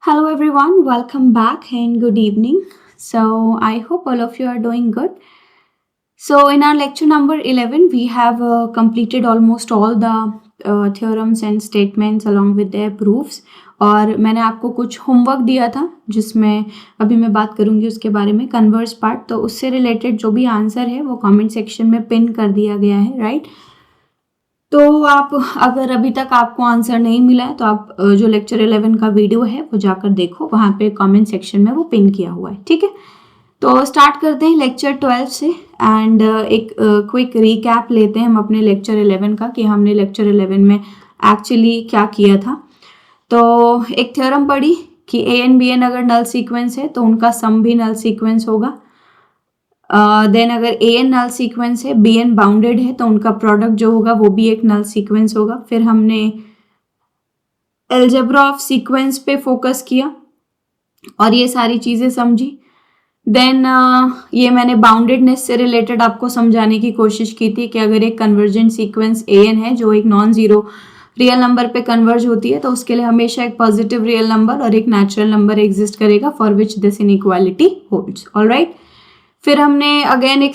Hello everyone, welcome back and good evening. So I hope all of you are doing good. So in our lecture number 11, we have completed almost all the theorems and statements along with their proofs. और मैंने आपको कुछ homework दिया था जिसमें अभी मैं बात करूंगी उसके बारे में कन्वर्स पार्ट, तो उससे रिलेटेड जो भी आंसर है वो कमेंट सेक्शन में पिन कर दिया गया है, राइट। तो आप अगर अभी तक आपको आंसर नहीं मिला है तो आप जो लेक्चर 11 का वीडियो है वो जाकर देखो, वहाँ पे कमेंट सेक्शन में वो पिन किया हुआ है, ठीक है। तो स्टार्ट करते हैं लेक्चर 12 से एंड एक क्विक रिकैप लेते हैं हम अपने लेक्चर 11 का कि हमने लेक्चर 11 में एक्चुअली क्या किया था। तो एक थ्योरम पढ़ी कि ए एन बी एन अगर नल सीक्वेंस है तो उनका सम भी नल सीक्वेंस होगा। देन अगर ए एन नल सीक्वेंस है, बी एन बाउंडेड है तो उनका प्रोडक्ट जो होगा वो भी एक नल सीक्वेंस होगा। फिर हमने अलजेब्रा ऑफ सीक्वेंस पे फोकस किया और ये सारी चीज़ें समझी। देन ये मैंने बाउंडेडनेस से रिलेटेड आपको समझाने की कोशिश की थी कि अगर एक कन्वर्जेंट सीक्वेंस ए एन है जो एक नॉन जीरो रियल नंबर पे कन्वर्ज होती है तो उसके लिए हमेशा एक पॉजिटिव रियल नंबर और एक नेचुरल नंबर एग्जिस्ट करेगा for which this inequality holds, alright. फिर हमने अगेन एक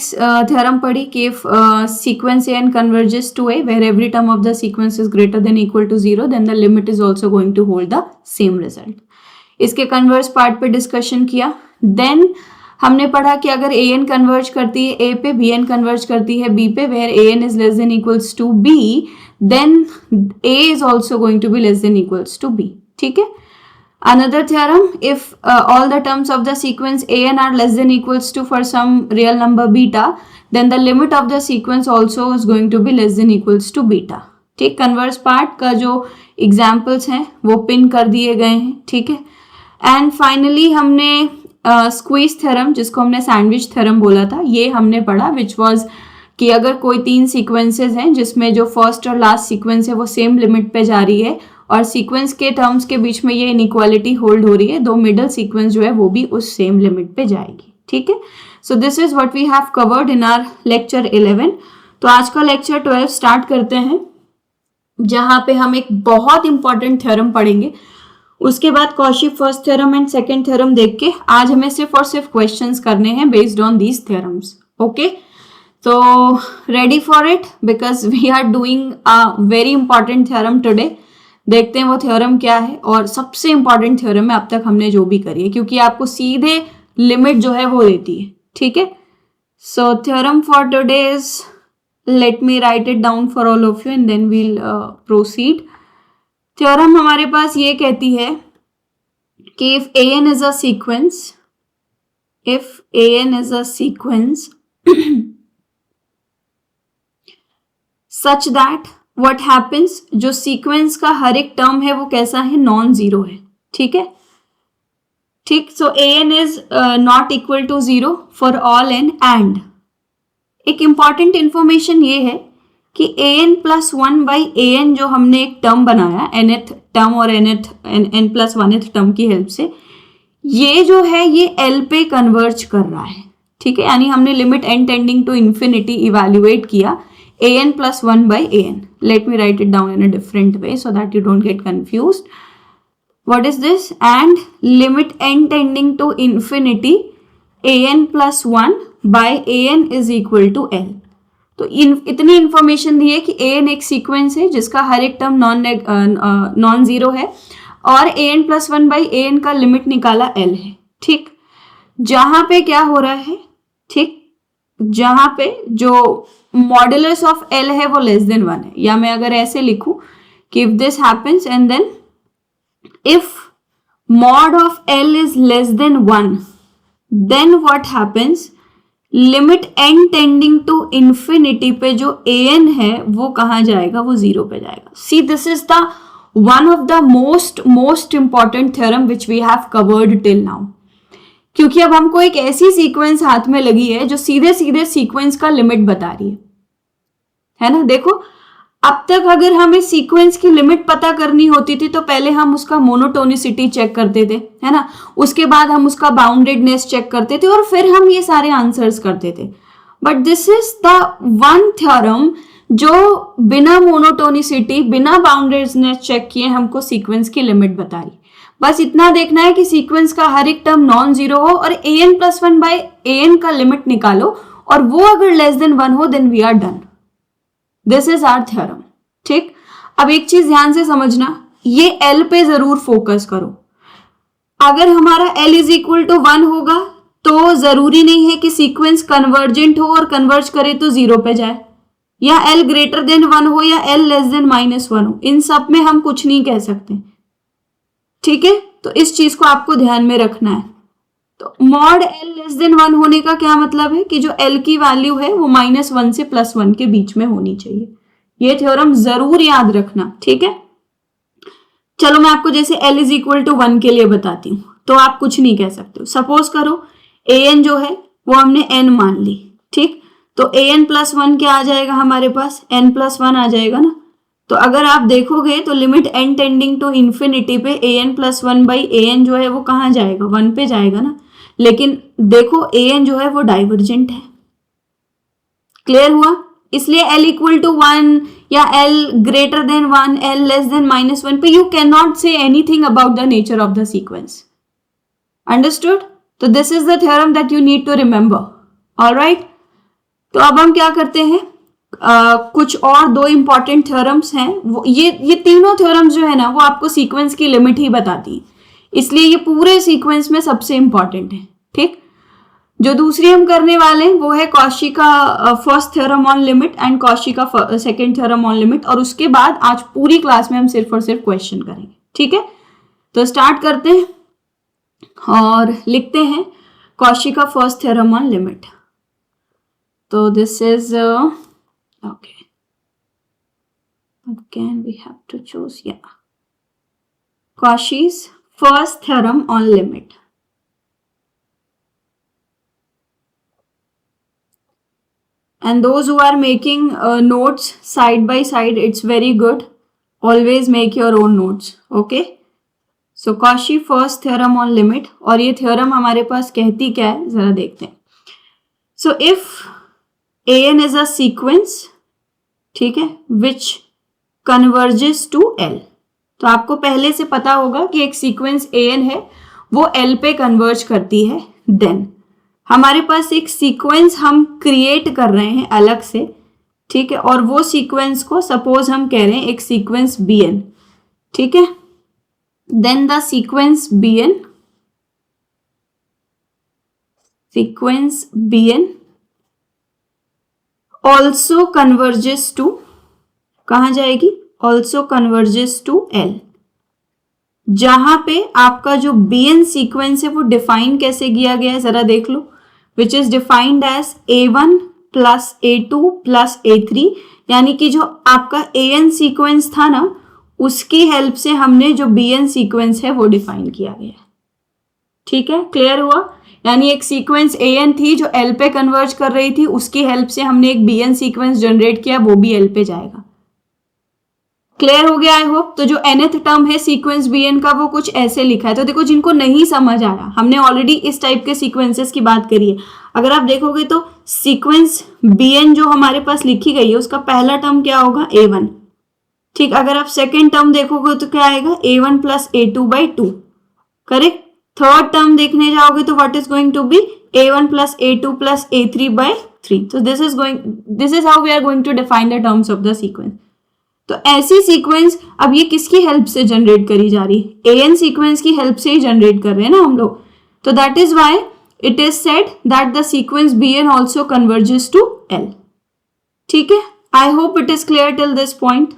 थ्योरम पढ़ी कि if sequence a n converges to a where every term of the sequence is greater than equal to 0 then the limit is also going to hold the same result. इसके converse part पे discussion किया। Then हमने पढ़ा कि अगर A N converge करती है ए पे, बी एन कन्वर्ज करती है बी पे, where a n is less than equals to b then a is also going to be less than equals to b, ठीक है। Another theorem, if all the terms of the sequence an are less than equals to for some real number beta, then the limit of the sequence also is going to be less than equals to beta, ठीक। Converse part का जो examples हैं वो pin कर दिए गए हैं, ठीक है। एंड फाइनली हमने स्क्वीज थ्योरम, जिसको हमने सैंडविच थ्योरम बोला था, ये हमने पढ़ा, विच वॉज कि अगर कोई तीन सीक्वेंसेज हैं जिसमें जो फर्स्ट और लास्ट सीक्वेंस है वो सेम लिमिट पे जा रही है और सीक्वेंस के टर्म्स के बीच में ये इनइक्वालिटी होल्ड हो रही है, दो मिडल सीक्वेंस जो है वो भी उस सेम लिमिट पे जाएगी, ठीक है। So this is what we have covered in our lecture 11। तो आज का लेक्चर 12 स्टार्ट करते हैं, जहां पे हम एक बहुत इंपॉर्टेंट थ्योरम पढ़ेंगे। उसके बाद Cauchy first theorem and second theorem देख के आज हमें सिर्फ और सिर्फ क्वेश्चंस करने हैं based on these theorems, okay. तो ready for it because we are doing a very important theorem today. देखते हैं वो थ्योरम क्या है और सबसे इंपॉर्टेंट थ्योरम है अब तक हमने जो भी करी है, क्योंकि आपको सीधे लिमिट जो है वो देती है, ठीक है। So theorem for today is, let me write it down for all of you and then we'll proceed. Theorem हमारे पास ये कहती है कि if a n is a sequence, if a n is a sequence such that what happens, जो sequence का हर एक टर्म है वो कैसा है, नॉन जीरो है, ठीक है, ठीक। So a n is not equal to 0 for all n and एक इंपॉर्टेंट इंफॉर्मेशन ये है कि a n plus 1 by a n जो हमने एक टर्म बनाया nth टर्म और n प्लस 1th टर्म की हेल्प से, ये जो है ये एल पे कन्वर्ज कर रहा है, ठीक है। यानी हमने limit n tending to infinity evaluate किया an plus 1 by an. Let me write it down in a different way so that you don't get confused. What is this? And limit n tending to infinity an plus 1 by an is equal to l. तो इतनी information दी है कि an एक sequence है जिसका हर एक term non zero है और an plus 1 by an का लिमिट निकाला l है, ठीक। जहां पे क्या हो रहा है, ठीक, जहां पे जो मॉडुलस ऑफ एल है वो लेस देन 1 है, या मैं अगर ऐसे लिखूं कि if this happens and then if mod of L is less than 1 then what happens, limit n tending to infinity पे जो ए एन है वो कहां जाएगा, वो 0 पे जाएगा। See this is the one of the most important theorem which we have covered till now, क्योंकि अब हमको एक ऐसी सीक्वेंस हाथ में लगी है जो सीधे सीधे सीक्वेंस का लिमिट बता रही है ना। देखो, अब तक अगर हमें सीक्वेंस की लिमिट पता करनी होती थी तो पहले हम उसका मोनोटोनिसिटी चेक करते थे, है ना, उसके बाद हम उसका बाउंडेडनेस चेक करते थे और फिर हम ये सारे आंसर्स करते थे। But this is the one theorem जो बिना मोनोटोनिसिटी, बिना बाउंडेडनेस चेक किए हमको सीक्वेंस की लिमिट बता रही। बस इतना देखना है कि सीक्वेंस का हर एक टर्म नॉन जीरो हो और an+1/an का लिमिट निकालो और वो अगर लेस देन 1 हो then we are done. This is our theorem. ठीक, अब एक चीज ध्यान से समझना, ये L पे जरूर फोकस करो। अगर हमारा L इज इक्वल टू 1 होगा तो जरूरी नहीं है कि सीक्वेंस कन्वर्जेंट हो और कन्वर्ज करे तो 0 पे जाए, या L ग्रेटर देन 1 हो या L लेस देन -1 हो, इन सब में हम कुछ नहीं कह सकते। ठीक है, तो इस चीज को आपको ध्यान में रखना है। तो मॉड L लेस देन 1 होने का क्या मतलब है कि जो L की वैल्यू है वो -1 से +1 के बीच में होनी चाहिए। ये थ्योरम जरूर याद रखना। ठीक है, चलो मैं आपको जैसे L इज इक्वल टू 1 के लिए बताती हूँ, तो आप कुछ नहीं कह सकते हो। सपोज करो an जो है वो हमने n मान ली। ठीक, तो an+1 क्या आ जाएगा हमारे पास, n+1 आ जाएगा ना। तो अगर आप देखोगे तो limit n tending to infinity पे an+1/an जो है वो कहाँ जाएगा, 1 पे जाएगा ना। लेकिन देखो an जो है वो डाइवर्जेंट है। क्लियर हुआ? इसलिए L इक्वल टू 1 या L greater than 1, L less than -1 पे you can not say anything about the nature of the sequence. Understood? तो this is the theorem that you need to remember. Alright, तो अब हम क्या करते हैं, कुछ और दो इंपॉर्टेंट थ्योरम्स हैं। वो ये तीनों थ्योरम्स जो है ना वो आपको सीक्वेंस की लिमिट ही बताती है, इसलिए ये पूरे सीक्वेंस में सबसे इंपॉर्टेंट है। ठीक, जो दूसरी हम करने वाले हैं वो है कॉशी का first theorem on limit and Cauchy का सेकंड थ्योरम ऑन लिमिट, और उसके बाद आज पूरी क्लास में हम सिर्फ और सिर्फ क्वेश्चन करेंगे। ठीक है, तो स्टार्ट करते हैं और लिखते हैं कॉशी का फर्स्ट थ्योरम ऑन लिमिट। तो this is okay, again we have to choose, yeah, Cauchy's first theorem on limit. And those who are making notes side by side, it's very good. Always make your own notes, okay? So Cauchy first theorem on limit, और ये theorem हमारे पास कहती क्या है जरा देखते हैं। So if an is a sequence, ठीक है, विच कन्वर्जेस टू L, तो आपको पहले से पता होगा कि एक सीक्वेंस an है वो L पे कन्वर्ज करती है। देन हमारे पास एक सीक्वेंस हम क्रिएट कर रहे हैं अलग से। ठीक है, और वो सीक्वेंस को सपोज हम कह रहे हैं एक सीक्वेंस bn। ठीक है, then the sequence bn also converges to, कहाँ जाएगी, ऑल्सो कन्वर्जेस टू L, जहां पे आपका जो bn सीक्वेंस है वो डिफाइन कैसे किया गया है जरा देख लो, which is defined as a1 plus a2 plus a3, यानी कि जो आपका an सीक्वेंस था ना उसकी हेल्प से हमने जो bn सीक्वेंस है वो डिफाइन किया गया है। ठीक है, क्लियर हुआ? यानी एक सीक्वेंस an थी जो L पे कन्वर्ज कर रही थी, उसकी हेल्प से हमने एक bn सीक्वेंस जनरेट किया, वो भी L पे जाएगा। क्लियर हो गया आई होप? तो जो nth टर्म है सीक्वेंस bn का वो कुछ ऐसे लिखा है। तो देखो जिनको नहीं समझ आया, हमने ऑलरेडी इस टाइप के सीक्वेंसेस की बात करी है। अगर आप देखोगे तो सीक्वेंस bn जो हमारे पास लिखी गई है उसका पहला टर्म क्या होगा, a1। ठीक, अगर आप सेकेंड टर्म देखोगे तो क्या आएगा, a1 plus a2/2। Correct. Third term देखने जाओगे तो what is going to be a1 plus a2 plus a3/3। तो this is how we are going to define the terms of the sequence. तो ऐसी सीक्वेंस अब ये किसकी हेल्प से जनरेट करी जा रही है, an सीक्वेंस की हेल्प से ही जनरेट कर रहे हैं ना हम लोग। तो that is why it is said that the sequence bn also converges to L। ठीक है, I hope it is clear till this point.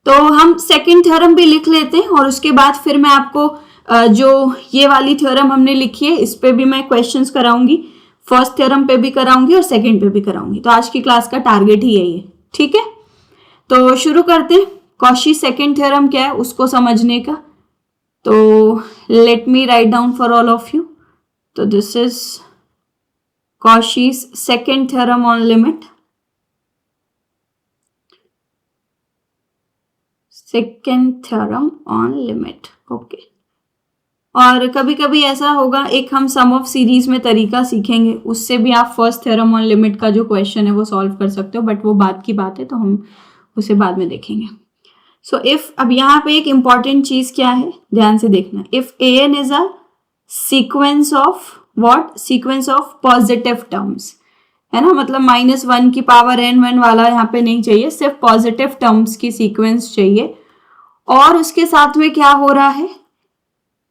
तो हम सेकेंड थ्योरम भी लिख लेते हैं और उसके बाद फिर मैं आपको जो ये वाली थ्योरम हमने लिखी है इस पे भी मैं क्वेश्चंस कराऊंगी, फर्स्ट थ्योरम पे भी कराऊंगी और सेकंड पे भी कराऊंगी। तो आज की क्लास का टारगेट ही यही है। ठीक है, तो शुरू करते हैं। कॉशी सेकंड थ्योरम क्या है उसको समझने का। तो let me write down for all of you. तो this is Cauchy's second theorem on limit. Second theorem on limit, okay. और कभी कभी ऐसा होगा, एक हम सम ऑफ सीरीज में तरीका सीखेंगे, उससे भी आप फर्स्ट थ्योरम ऑन लिमिट का जो क्वेश्चन है वो सॉल्व कर सकते हो, बट वो बाद की बात है तो हम उसे बाद में देखेंगे। सो इफ, अब यहाँ पे एक इंपॉर्टेंट चीज क्या है, ध्यान से देखना, if an is a sequence of what, sequence of positive terms, है ना, मतलब -1 की पावर n1 वाला यहाँ पे नहीं चाहिए, सिर्फ पॉजिटिव टर्म्स की सीक्वेंस चाहिए। और उसके साथ में क्या हो रहा है,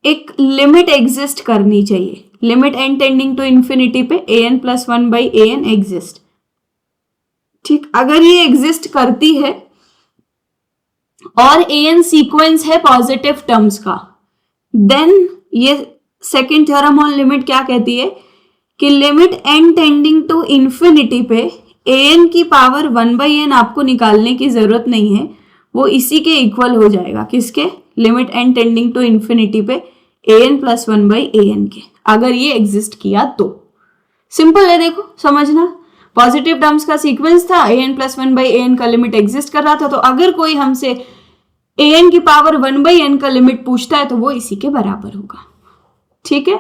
एक लिमिट एग्जिस्ट करनी चाहिए, limit n tending to infinity पे an प्लस 1/an एग्जिस्ट। ठीक, अगर ये एग्जिस्ट करती है और an सीक्वेंस है पॉजिटिव टर्म्स का, देन ये सेकेंड थ्योरम ऑन लिमिट क्या कहती है कि limit n tending to infinity पे an की पावर 1/n आपको निकालने की जरूरत नहीं है, वो इसी के इक्वल हो जाएगा, किसके, limit n tending to infinity पे an प्लस 1/an के, अगर ये एग्जिस्ट किया तो। सिंपल है, देखो समझना, पॉजिटिव टर्म्स का सीक्वेंस था, an प्लस 1/an का लिमिट एग्जिस्ट कर रहा था, तो अगर कोई हमसे an की पावर 1/n का लिमिट पूछता है तो वो इसी के बराबर होगा। ठीक है,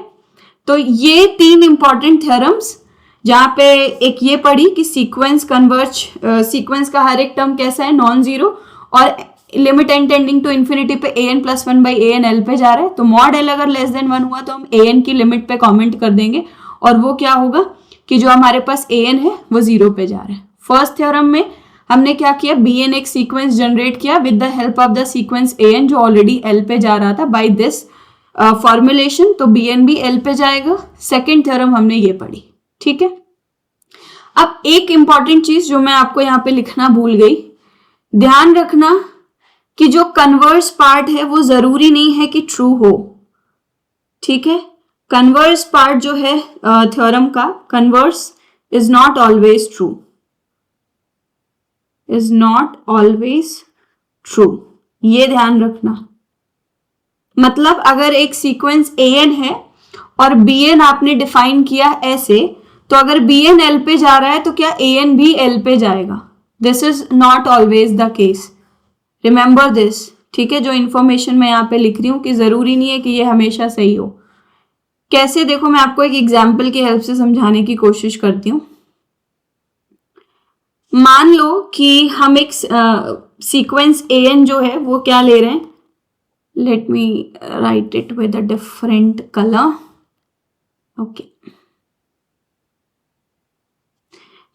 तो ये तीन इंपॉर्टेंट थ्योरम्स, जहां पे एक ये पढ़ी कि सीक्वेंस कन्वर्ज, सीक्वेंस का हर एक टर्म कैसा है, नॉन जीरो, और limit n tending to infinity पे an प्लस 1/an l पे जा रहा है, तो मॉड l अगर लेस देन 1 हुआ तो हम an की लिमिट पे कमेंट कर देंगे, और वो क्या होगा कि जो हमारे पास an है वो 0 पे जा रहा है। फर्स्ट थ्योरम में हमने क्या किया, bn एक सीक्वेंस जनरेट किया with the help of the sequence an जो ऑलरेडी l पे जा रहा था बाय दिस फॉर्मुलेशन, तो bn भी l पे जाएगा। सेकेंड थ्योरम हमने ये पढ़ी। ठीक है, अब एक इंपॉर्टेंट चीज जो मैं आपको यहाँ पे लिखना भूल गई, ध्यान रखना कि जो कन्वर्स पार्ट है वो जरूरी नहीं है कि ट्रू हो। ठीक है, कन्वर्स पार्ट जो है थ्योरम का, converse is not always true, is not always true, ये ध्यान रखना। मतलब अगर एक सीक्वेंस an है और bn आपने डिफाइन किया ऐसे, तो अगर bn l पे जा रहा है तो क्या an भी l पे जाएगा? This is not always the case, remember this. ठीक है, जो इंफॉर्मेशन मैं यहाँ पे लिख रही हूँ कि जरूरी नहीं है कि ये हमेशा सही हो। कैसे, देखो मैं आपको एक एग्जाम्पल की हेल्प से समझाने की कोशिश करती हूँ। मान लो कि हम एक सीक्वेंस an जो है वो क्या ले रहे हैं, late me write it with a different colour. Okay,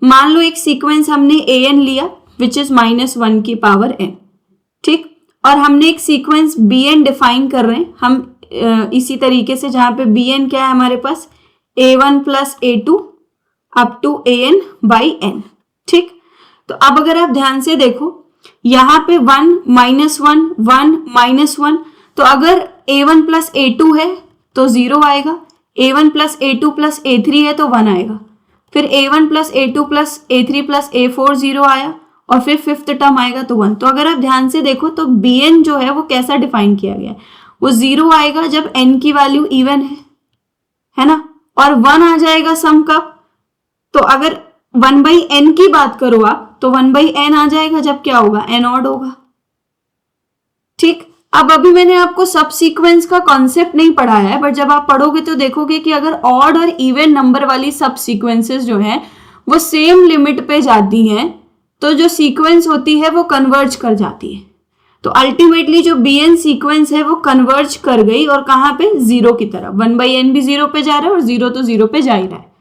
मान लो एक सीक्वेंस हमने an लिया विच इज -1 की पावर n, ठीक, और हमने एक सीक्वेंस bn डिफाइन कर रहे हैं हम इसी तरीके से, जहां पे bn क्या है हमारे पास, a1 plus a2 up to an by n। ठीक, तो अब अगर आप ध्यान से देखो, यहाँ पे 1 -1 1 -1, तो अगर a1 प्लस a2 है तो 0 आएगा, a1 plus a2 plus a3 है तो 1 आएगा, फिर a1 plus a2 plus a3 plus a4 0 आया, और फिर फिफ्थ टर्म आएगा तो 1। तो अगर आप ध्यान से देखो तो bn जो है वो कैसा डिफाइन किया गया है, वो 0 आएगा जब n की वैल्यू इवन है ना, और 1 आ जाएगा सम कब, तो अगर 1/n की बात करो आप तो 1/n आ जाएगा जब क्या होगा, n ऑड होगा। ठीक, अब अभी मैंने आपको सब सीक्वेंस का कॉन्सेप्ट नहीं पढ़ाया है, बट जब आप पढ़ोगे तो देखोगे कि अगर ऑड और इवन नंबर वाली सब सीक्वेंसेस जो हैं वो सेम लिमिट पे जाती हैं, तो जो सीक्वेंस होती है वो कन्वर्ज कर जाती है। तो अल्टीमेटली जो bn सीक्वेंस है वो कन्वर्ज कर गई, और कहाँ पे, 0 की तरफ। 1/n भी 0 पे जा रहा है और 0 तो 0 पे जा ही रहा है।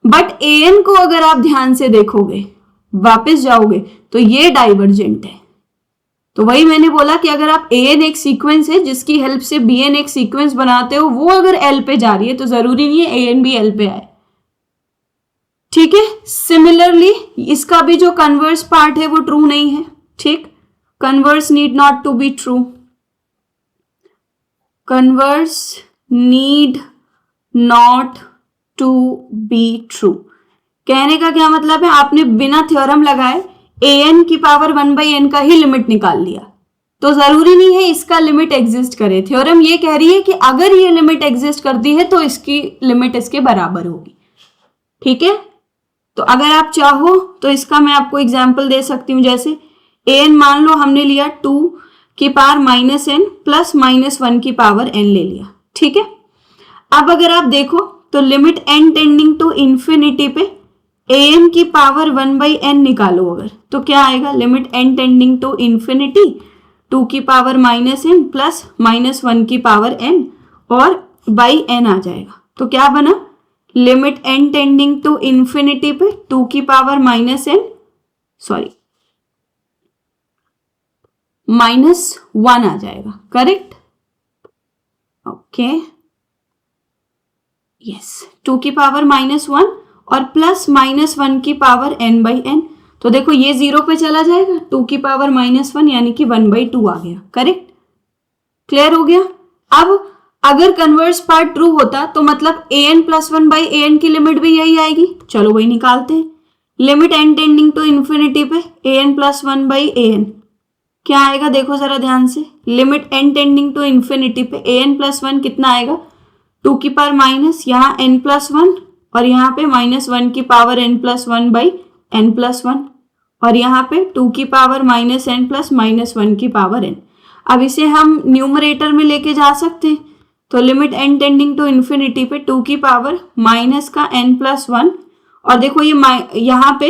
बट an को अगर आप ध्यान से देखोगे, वापस जाओगे, तो ये डाइवर्जेंट है। तो वही मैंने बोला कि अगर आप an एक सीक्वेंस है जिसकी हेल्प से bn एक सीक्वेंस बनाते हो, वो अगर l पे जा रही है तो जरूरी नहीं है an भी l पे आए। ठीक है, सिमिलरली इसका भी जो कन्वर्स पार्ट है वो ट्रू नहीं है। ठीक, converse need not to be true, converse need not to be true. कहने का क्या मतलब है, आपने बिना थ्योरम लगाए an की पावर 1/n का ही लिमिट निकाल लिया, तो जरूरी नहीं है इसका लिमिट एग्जिस्ट करे। थ्योरम ये कह रही है कि अगर ये लिमिट एग्जिस्ट करती है तो इसकी लिमिट इसके बराबर होगी। ठीक है, तो अगर आप चाहो तो इसका मैं आपको एग्जाम्पल दे सकती हूँ, जैसे an मान लो हमने लिया 2 की पावर -n प्लस -1 की पावर n ले लिया। ठीक है, अब अगर आप देखो तो limit n tending to infinity पे an की पावर 1/n निकालो अगर, तो क्या आएगा, limit n tending to infinity 2 की power minus n plus minus 1 की पावर एन और बाई एन आ जाएगा। तो क्या बना, limit n tending to infinity पे 2 की पावर माइनस एन -1 आ जाएगा, करेक्ट। ओके, यस, 2 की पावर -1 और प्लस -1 की पावर n बाई एन। तो देखो ये 0 पे चला जाएगा, 2 की पावर -1 यानी कि 1/2 आ गया, करेक्ट। क्लियर हो गया। अब अगर कन्वर्स पार्ट ट्रू होता तो मतलब an प्लस 1/an की लिमिट भी यही आएगी। चलो वही निकालते हैं। Limit n tending to infinity पे an प्लस 1/an क्या आएगा, देखो जरा ध्यान से। Limit n tending to infinity पे an प्लस 1 कितना आएगा, 2 की पावर माइनस, यहाँ n प्लस 1 और यहाँ पे -1 की power n plus 1/n plus 1 और यहाँ पे 2 की पावर -n प्लस -1 की पावर n। अब इसे हम न्यूमरेटर में लेके जा सकते हैं। तो limit n tending to infinity पे 2 की पावर माइनस का n प्लस 1 और देखो ये यहाँ पे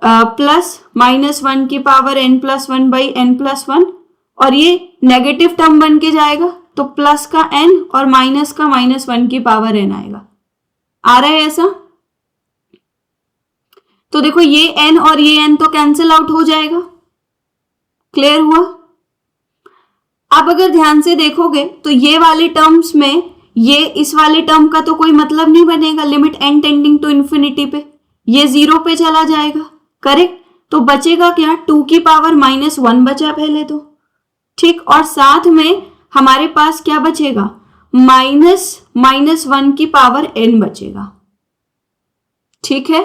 प्लस -1 की power n plus 1/n plus 1 और ये नेगेटिव टर्म बन के जाएगा तो प्लस का n और माइनस का -1 की पावर n आएगा। आ रहा है ऐसा? तो देखो ये n और ये n तो कैंसिल आउट हो जाएगा। क्लियर हुआ? अब अगर ध्यान से देखोगे तो ये वाले टर्म्स में ये इस वाले टर्म का तो कोई मतलब नहीं बनेगा। Limit n tending to infinity पे ये 0 पे चला जाएगा, करेक्ट। तो बचेगा क्या, 2 की पावर -1 बचा पहले तो, ठीक। और साथ में हमारे पास क्या बचेगा, -1 की पावर n बचेगा, ठीक है।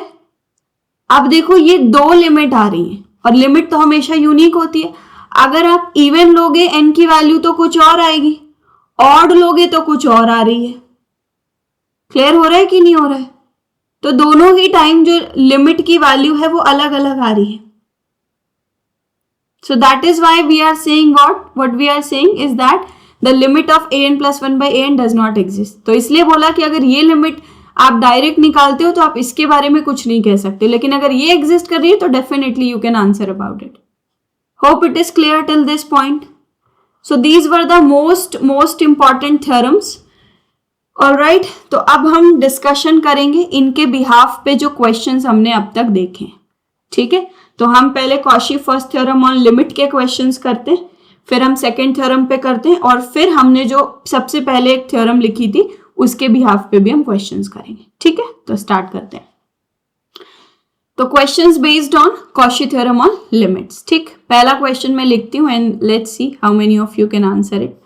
अब देखो ये 2 लिमिट आ रही है और लिमिट तो हमेशा यूनिक होती है। अगर आप इवन लोगे n की वैल्यू तो कुछ और आएगी, ऑड लोगे तो कुछ और आ रही है। क्लियर हो रहा है कि नहीं हो रहा है? तो दोनों ही टाइम जो लिमिट की वैल्यू है वो अलग अलग आ रही है। So that is why we are saying what we are saying is that the limit of an plus 1/an does not exist. तो इसलिए बोला कि अगर ये लिमिट आप डायरेक्ट निकालते हो तो आप इसके बारे में कुछ नहीं कह सकते, लेकिन अगर ये एग्जिस्ट कर रही है तो definitely you can answer about it. Hope it is clear till this point. So these were the most important theorems. Alright, तो अब हम डिस्कशन करेंगे इनके बिहाफ पे जो क्वेश्चंस हमने अब तक देखे, ठीक है। तो हम पहले Cauchy first theorem on limit के क्वेश्चंस करते हैं, फिर हम सेकंड थ्योरम पे करते हैं और फिर हमने जो सबसे पहले एक थ्योरम लिखी थी उसके बिहाफ पे भी हम क्वेश्चंस करेंगे, ठीक है। तो स्टार्ट करते हैं। तो questions based on Cauchy theorem on limits, ठीक। पहला क्वेश्चन मैं लिखती हूँ and let's see how many of you can answer it.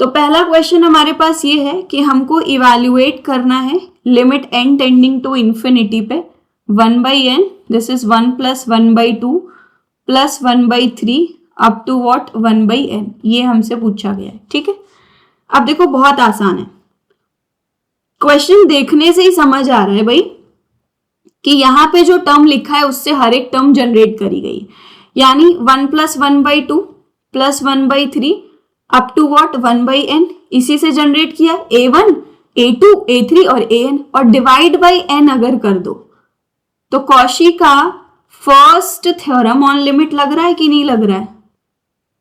तो पहला क्वेश्चन हमारे पास ये है कि हमको इवैल्यूएट करना है limit n tending to infinity पे 1/n, this is 1 plus 1/2 plus 1/3 up to what 1/n, ये हमसे पूछा गया है, ठीक है। अब देखो बहुत आसान है, क्वेश्चन देखने से ही समझ आ रहा है भाई कि यहाँ पे जो टर्म लिखा है उससे हर एक टर्म जनरेट करी गई, यानी 1 plus 1/2 plus 1/3 up to what 1/n, इसी से जनरेट किया a1 a2 a3 और an, और डिवाइड बाई n अगर कर दो तो कॉशी का फर्स्ट थ्योरम ऑन लिमिट लग रहा है कि नहीं लग रहा है?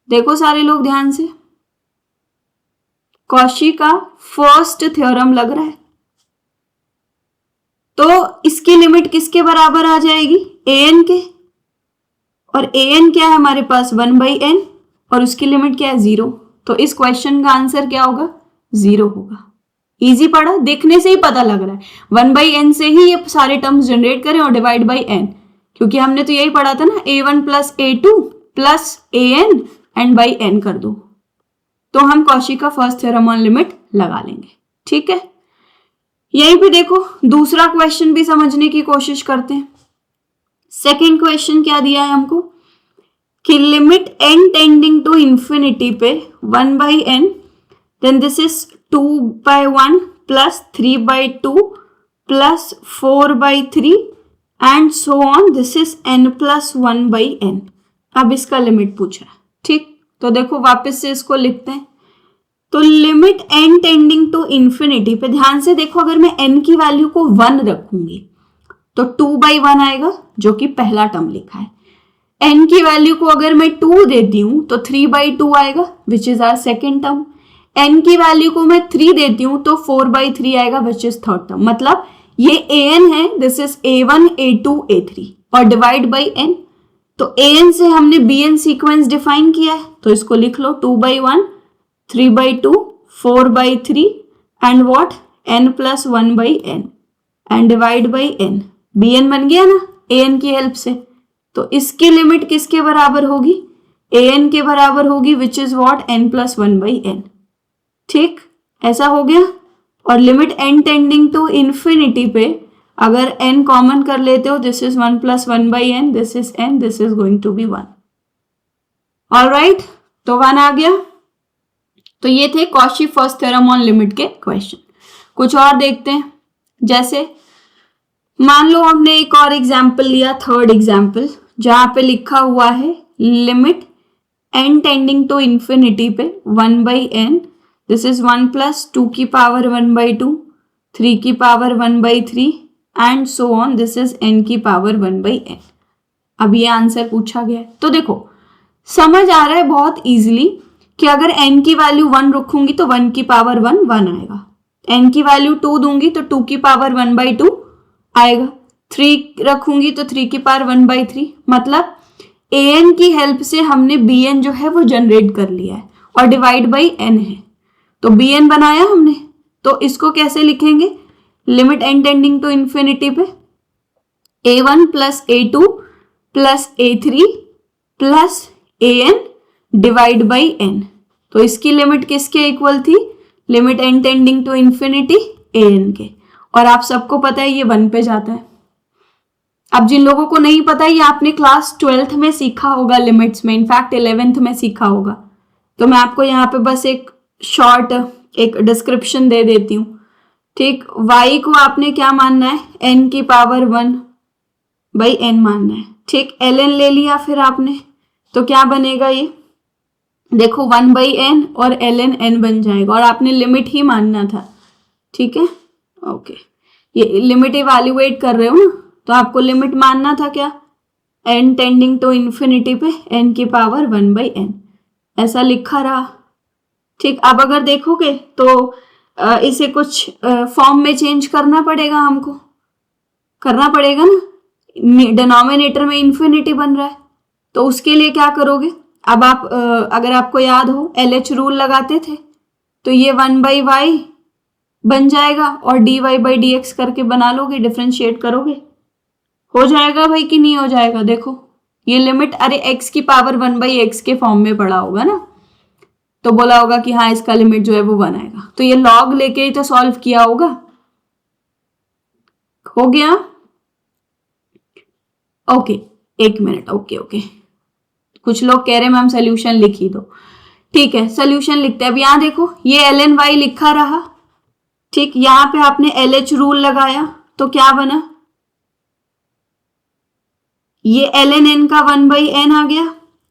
देखो सारे लोग ध्यान से, कॉशी का फर्स्ट थ्योरम लग रहा है। तो इसकी लिमिट किसके बराबर आ जाएगी, an के, और an क्या है हमारे पास 1/n और उसकी लिमिट क्या है 0। तो इस क्वेश्चन का आंसर क्या होगा, 0 होगा। इजी पड़ा, देखने से ही पता लग रहा है 1/n से ही ये सारे टर्म्स जनरेट करें और डिवाइड बाई n, क्योंकि हमने तो यही पढ़ा था ना, a1 plus a2 plus an and by n कर दो। तो हम कॉशी का फर्स्ट थ्योरम ऑन लिमिट लगा लेंगे, ठीक है। यहीं पे देखो दूसरा क्वेश्चन भी समझने की कोशिश करते हैं। सेकेंड क्वेश्चन क्या दिया है हमको कि limit n tending to infinity पे 1/n, then this is 2/1 plus 3/2 plus 4/3 and so on, this is n plus 1/n। अब इसका लिमिट पूछा है, ठीक। तो देखो वापस से इसको लिखते हैं। तो limit n tending to infinity पे ध्यान से देखो, अगर मैं n की वैल्यू को 1 रखूंगी तो 2/1 आएगा जो कि पहला टर्म लिखा है। n की वैल्यू को अगर मैं 2 देती हूं तो 3/2 आएगा which is our second term. n की वैल्यू को मैं 3 देती हूं तो 4/3 आएगा विच इज थर्ड टर्म। मतलब ये an है, this is a1 a2 a3 और डिवाइड बाई n। तो an से हमने bn सीक्वेंस डिफाइन किया है तो इसको लिख लो 2/1 3/2 4/3 and what n plus 1/n and divide by n। bn बन गया ना an की हेल्प से। तो इसकी लिमिट किसके बराबर होगी? an के बराबर होगी which is what n plus 1/n। ठीक, ऐसा हो गया। और limit n tending to infinity पे अगर n कॉमन कर लेते हो, this is 1 plus 1/n, this is n, this is going to be 1। Alright, तो 1 आ गया। तो ये थे Cauchy first theorem on limit के क्वेश्चन। कुछ और देखते हैं। जैसे मान लो हमने एक और एग्जाम्पल लिया, थर्ड एग्जाम्पल, जहां पे लिखा हुआ है limit n tending to infinity पे 1/n, दिस इज 1 प्लस 2 की पावर 1/2, 3 की power 1/3 and so on, this is n की पावर 1/n। अब ये आंसर पूछा गया है। तो देखो समझ आ रहा है बहुत इजीली कि अगर n की वैल्यू 1 रखूंगी तो 1 की पावर 1 1 आएगा, n की वैल्यू 2 दूंगी तो 2 की पावर 1/2 आएगा, 3 रखूंगी तो 3 की पावर 1/3। मतलब an की हेल्प से हमने bn जो है वो जनरेट कर लिया है और डिवाइड बाई n है तो bn बनाया हमने। तो इसको कैसे लिखेंगे? Limit n tending to infinity पे a1 plus a2 plus a3 plus an divide by n। तो इसकी लिमिट किसके इक्वल थी? Limit n tending to infinity an के। और आप सबको पता है ये 1 पे जाता है। अब जिन लोगों को नहीं पता, ये आपने क्लास 12th में सीखा होगा लिमिट्स में, इनफैक्ट 11th में सीखा होगा। तो मैं आपको यहाँ पे बस एक शॉर्ट एक डिस्क्रिप्शन दे देती हूँ। ठीक, y को आपने क्या मानना है? n की पावर 1/n मानना है। ठीक, ln ले लिया फिर आपने, तो क्या बनेगा ये? देखो 1/n और ln n बन जाएगा और आपने लिमिट ही मानना था। ठीक है, ओके, ये लिमिट इवैल्यूएट कर रहे हो ना, तो आपको लिमिट मानना था क्या? n टेंडिंग टू इंफिनिटी पे n की पावर 1/n, ऐसा लिखा रहा। ठीक, अब अगर देखोगे तो इसे कुछ फॉर्म में चेंज करना पड़ेगा, हमको करना पड़ेगा ना। डिनोमिनेटर में इंफिनिटी बन रहा है तो उसके लिए क्या करोगे? अब आप अगर आपको याद हो LH रूल लगाते थे तो ये 1/y बन जाएगा और dy/dx करके बना लोगे, डिफरेंशिएट करोगे, हो जाएगा भाई कि नहीं हो जाएगा? देखो ये लिमिट, अरे x की पावर 1/x के फॉर्म में पड़ा होगा ना, तो बोला होगा कि हाँ इसका लिमिट जो है वो 1 आएगा, तो ये लॉग लेके ही तो सॉल्व किया होगा। हो गया? ओके, एक मिनट, ओके, कुछ लोग कह रहे मैम सोल्यूशन लिख ही दो। ठीक है, सोल्यूशन लिखते हैं। अब यहाँ देखो ये ln y लिखा रहा। ठीक, यहाँ पे आपने LH रूल लगाया तो क्या बना? ये ln n का 1/n आ गया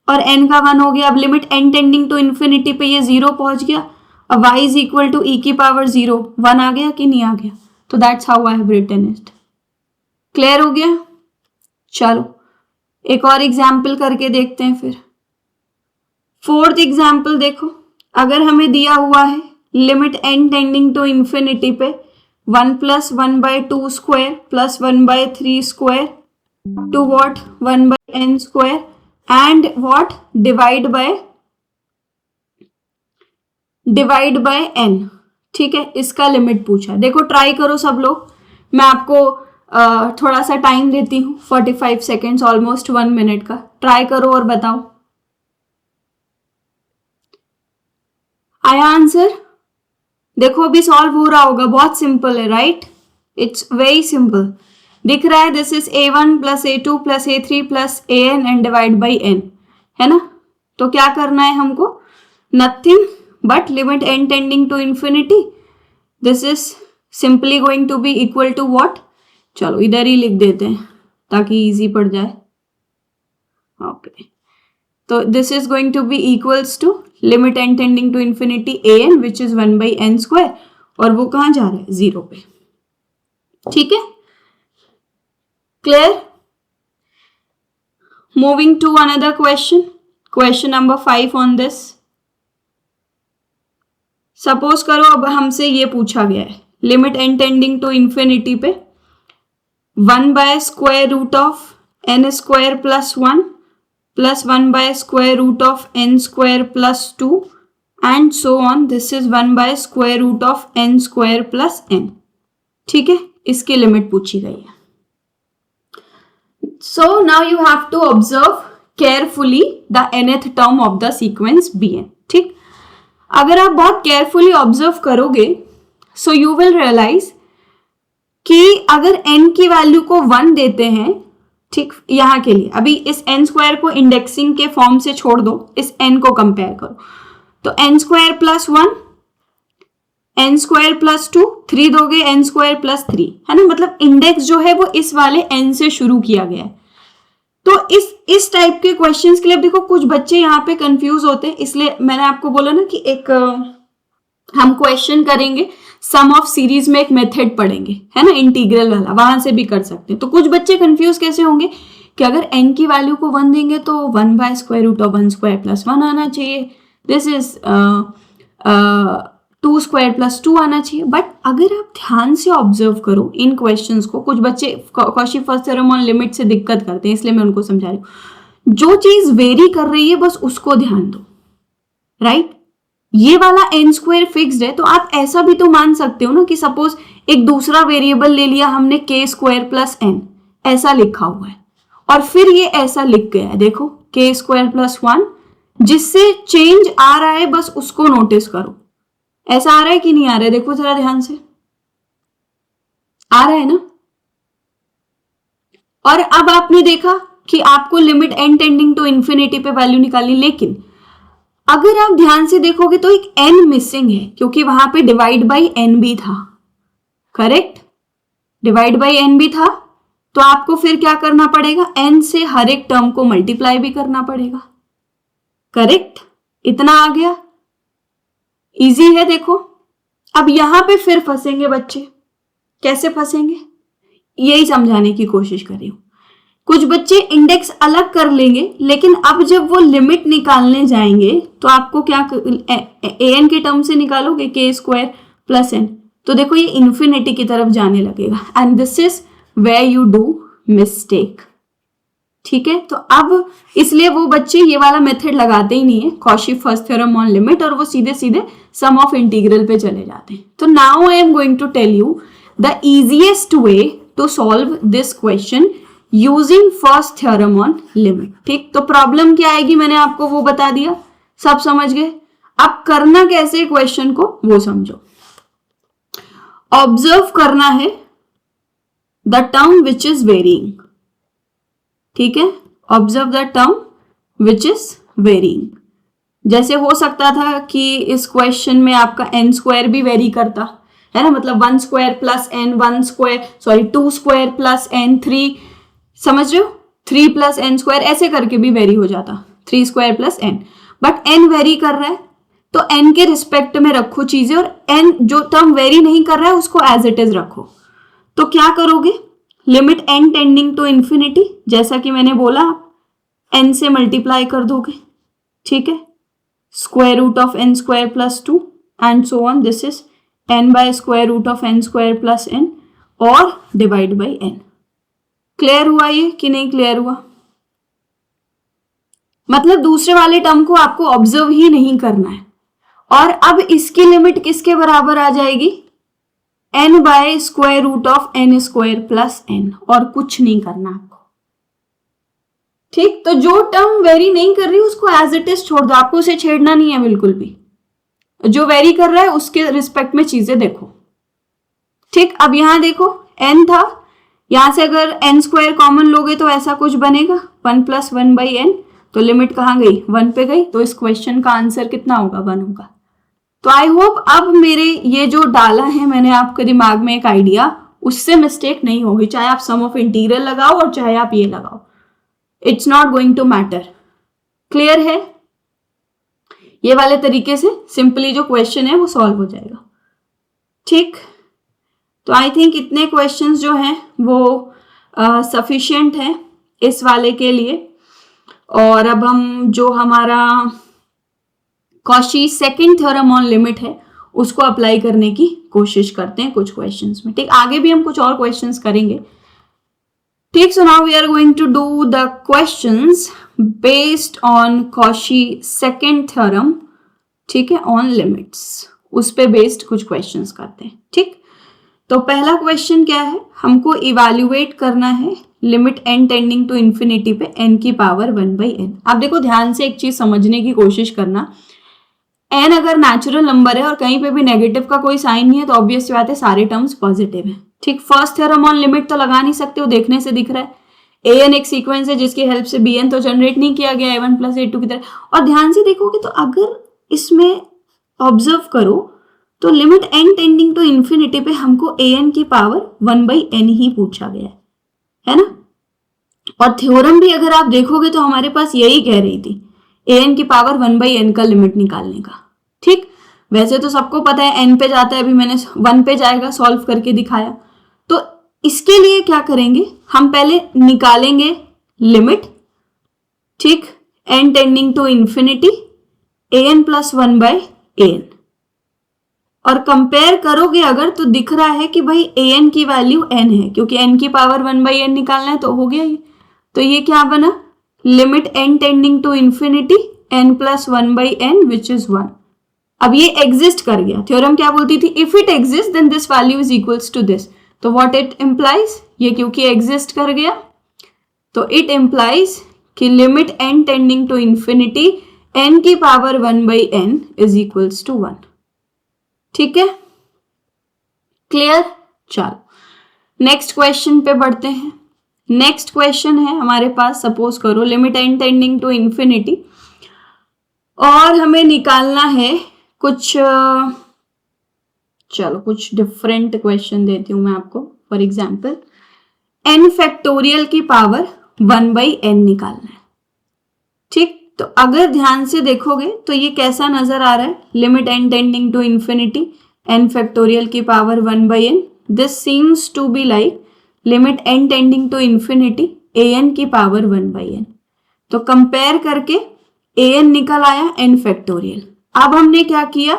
और n का 1 हो गया। अब limit n tending to infinity पे ये 0 पहुंच गया। अब y is equal to e की पावर 0, 1 आ गया कि नहीं आ गया? तो that's how I have written it. Clear हो गया? चलो एक और एग्जाम्पल करके देखते हैं फिर। फोर्थ एग्जाम्पल देखो, अगर हमें दिया हुआ है limit n tending to infinity पे 1 plus 1/2 square plus 1/3 square to what 1/n square and what divide by n। ठीक है, इसका लिमिट पूछा। देखो ट्राई करो सब लोग, मैं आपको थोड़ा सा टाइम देती हूँ, 45 सेकेंड्स, ऑलमोस्ट 1 मिनट का। ट्राई करो और बताओ आया आंसर। देखो अभी सॉल्व हो रहा होगा, बहुत सिंपल है, राइट? It's very simple. दिख रहा है this is a1 plus a2 plus a3 plus an and divide by n, है ना? तो क्या करना है हमको? Nothing but limit n tending to infinity, this is simply going to be equal to what? चलो इधर ही लिख देते हैं ताकि इजी पड़ जाए। ओके, तो this is going to be equals to limit n tending to infinity an which is 1/n square, और वो कहाँ जा रहा है? 0 पे। ठीक है, clear? Moving to another question number 5 on this. Suppose करो अब हमसे ये पूछा गया है limit n tending to infinity पे 1/√n square plus 1 plus 1/√n square plus 2 and so on. This is 1/√n square plus n. ठीक है, इसकी लिमिट पूछी गई है. So now you have to observe carefully the nth term of the sequence bn. ठीक, अगर आप बहुत केयरफुली ऑब्जर्व करोगे so you will realize कि अगर n की वैल्यू को 1 देते हैं, ठीक, यहां के लिए अभी इस n स्क्वायर को इंडेक्सिंग के फॉर्म से छोड़ दो, इस n को कंपेयर करो तो n square plus 1 n square plus 2 3 दोगे n स्क्वायर प्लस 3 है ना. मतलब इंडेक्स जो है वो इस वाले n से शुरू किया गया है. तो इस टाइप के क्वेश्चंस के लिए देखो कुछ बच्चे यहाँ पे कंफ्यूज होते हैं, इसलिए मैंने आपको बोला ना कि एक हम क्वेश्चन करेंगे सम ऑफ सीरीज में एक मेथड पढ़ेंगे, है ना, इंटीग्रल वाला, वहां से भी कर सकते हैं. तो कुछ बच्चे कंफ्यूज कैसे होंगे कि अगर n की वैल्यू को 1 देंगे तो 1/√1 स्क्वायर प्लस 1 आना चाहिए, दिस इज 2 स्क्वायर प्लस 2 आना चाहिए. बट अगर आप ध्यान से ऑब्जर्व करो इन क्वेश्चंस को, कुछ बच्चे Cauchy first theorem on limit से दिक्कत करते हैं, इसलिए मैं उनको समझा रही हूँ. जो चीज वेरी कर रही है बस उसको ध्यान दो, राइट. ये वाला n स्क्वायर फिक्स्ड है तो आप ऐसा भी तो मान सकते हो ना कि सपोज एक दूसरा वेरिएबल ले लिया हमने k स्क्वायर प्लस n, ऐसा लिखा हुआ है और फिर ये ऐसा लिख गया है, देखो k स्क्वायर प्लस 1, जिससे चेंज आ रहा है बस उसको नोटिस करो. ऐसा आ रहा है कि नहीं आ रहा है, देखो जरा ध्यान से, आ रहा है ना. और अब आपने देखा कि आपको limit n tending to infinity पे वैल्यू निकालनी, लेकिन अगर आप ध्यान से देखोगे तो एक n मिसिंग है क्योंकि वहां पे डिवाइड बाई n भी था, करेक्ट, डिवाइड बाई n भी था. तो आपको फिर क्या करना पड़ेगा, n से हर एक टर्म को मल्टीप्लाई भी करना पड़ेगा, करेक्ट. इतना आ गया, इजी है. देखो अब यहां पे फिर फंसेंगे बच्चे, कैसे फंसेंगे यही समझाने की कोशिश कर रही हूं. कुछ बच्चे इंडेक्स अलग कर लेंगे, लेकिन अब जब वो लिमिट निकालने जाएंगे तो आपको क्या an के टर्म से निकालोगे k स्क्वायर प्लस n, तो देखो ये इंफिनिटी की तरफ जाने लगेगा and this is where you do mistake. ठीक है, तो अब इसलिए वो बच्चे ये वाला मेथड लगाते ही नहीं है, Cauchy first theorem on limit, और वो सीधे सीधे सम ऑफ इंटीग्रल पे चले जाते हैं. तो now I am going to tell you the easiest way to solve this question using first theorem on limit. ठीक, तो प्रॉब्लम क्या आएगी मैंने आपको वो बता दिया, सब समझ गए. अब करना कैसे क्वेश्चन को वो समझो. ऑब्जर्व करना है the term which is varying. ठीक है, observe the term which is varying. जैसे हो सकता था कि इस क्वेश्चन में आपका n स्क्वायर भी वेरी करता है ना, मतलब 1 square plus n, 2 square plus n, 3, समझ रहे हो, 3 प्लस n स्क्वायर, ऐसे करके भी वेरी हो जाता, 3 square plus n. But n very कर रहा है तो n के रिस्पेक्ट में रखो चीजें, और n जो टर्म वेरी नहीं कर रहा है उसको एज इट इज रखो. तो क्या करोगे, limit n tending to infinity, जैसा कि मैंने बोला आप n से मल्टीप्लाई कर दोगे. ठीक है, square root of n square plus 2 and so on, this is n by square root of n square plus n और डिवाइड बाई n. क्लियर हुआ ये कि नहीं क्लियर हुआ? मतलब दूसरे वाले टर्म को आपको ऑब्जर्व ही नहीं करना है. और अब इसकी लिमिट किसके बराबर आ जाएगी, n by square root of n square plus n, और कुछ नहीं करना आपको. ठीक, तो जो टर्म वेरी नहीं कर रही उसको एज इट इज छोड़ दो, आपको उसे छेड़ना नहीं है बिल्कुल भी. जो वेरी कर रहा है उसके रिस्पेक्ट में चीजें देखो. ठीक, अब यहां देखो n था, यहां से अगर n स्क्वायर कॉमन लोगे तो ऐसा कुछ बनेगा 1 प्लस 1 बाई n, तो लिमिट कहां गई, 1 पे गई. तो इस क्वेश्चन का आंसर कितना होगा, 1 होगा. तो आई होप अब मेरे ये जो डाला है मैंने आपके दिमाग में एक आइडिया, उससे मिस्टेक नहीं होगी, चाहे आप सम ऑफ इंटीग्रल लगाओ और चाहे आप ये लगाओ, it's not going to matter. Clear है? ये वाले तरीके से सिंपली जो क्वेश्चन है वो सॉल्व हो जाएगा. ठीक, तो आई थिंक इतने क्वेश्चंस जो हैं वो सफिशिएंट हैं इस वाले के लिए. और अब हम जो हमारा Cauchy second theorem on limit है उसको अप्लाई करने की कोशिश करते हैं कुछ क्वेश्चंस में। ठीक, आगे भी हम कुछ और क्वेश्चंस करेंगे। ठीक, so now we are going to do the questions based on Cauchy second theorem, ठीक है, ऑन लिमिट्स, उस पे बेस्ड कुछ क्वेश्चंस करते हैं। ठीक, तो पहला क्वेश्चन क्या है, हमको इवैल्यूएट करना है limit n tending to infinity पे n की पावर 1/n। अब देखो ध्यान से एक चीज समझने की कोशिश करना, n अगर नेचुरल नंबर है और कहीं पे भी नेगेटिव का कोई साइन नहीं है तो ऑब्वियस सी बात है सारे टर्म्स पॉजिटिव है। ठीक, फर्स्ट थ्योरम ऑन लिमिट तो लगा नहीं सकते हो, देखने से दिख रहा है an एक सीक्वेंस है जिसकी हेल्प से bn तो जनरेट नहीं किया गया a1 + a2 की तरह। और ध्यान से देखोगे तो अगर इसमें ऑब्जर्व करो तो limit n tending to infinity पे हमको an की पावर 1/n ही पूछा गया है ना। और थ्योरम भी अगर आप देखोगे तो हमारे पास यही कह रही थी an की पावर 1/n का लिमिट निकालने का। ठीक, वैसे तो सबको पता है n पे जाता है, अभी मैंने 1 पे जाएगा सॉल्व करके दिखाया। तो इसके लिए क्या करेंगे, हम पहले निकालेंगे लिमिट, ठीक, n tending to infinity an + 1/an, और कंपेयर करोगे अगर तो दिख रहा है कि भाई an की वैल्यू n है, क्योंकि n की पावर 1/n निकालना है तो हो गया ये। तो ये क्या बना, limit n tending to infinity n + 1/n which is 1। अब ये एग्जिस्ट कर गया, थ्योरम क्या बोलती थी, if it exist then this value is equals to this. तो व्हाट इट इंप्लाइज, ये क्योंकि एग्जिस्ट कर गया तो इट इंप्लाइज कि limit n tending to infinity n की power 1/n is equals to 1। ठीक है, क्लियर। चलो नेक्स्ट क्वेश्चन पे बढ़ते हैं। नेक्स्ट क्वेश्चन है हमारे पास, सपोज करो limit n tending to infinity और हमें निकालना है कुछ, चलो कुछ डिफरेंट क्वेश्चन देती हूं मैं आपको। फॉर एग्जाम्पल n फैक्टोरियल की पावर 1/n निकालना है। ठीक, तो अगर ध्यान से देखोगे तो ये कैसा नजर आ रहा है, limit n tending to infinity n factorial की power 1/n, this seems to be like limit n tending to infinity an की पावर 1/n। तो कंपेयर करके an निकल आया n फैक्टोरियल। अब हमने क्या किया,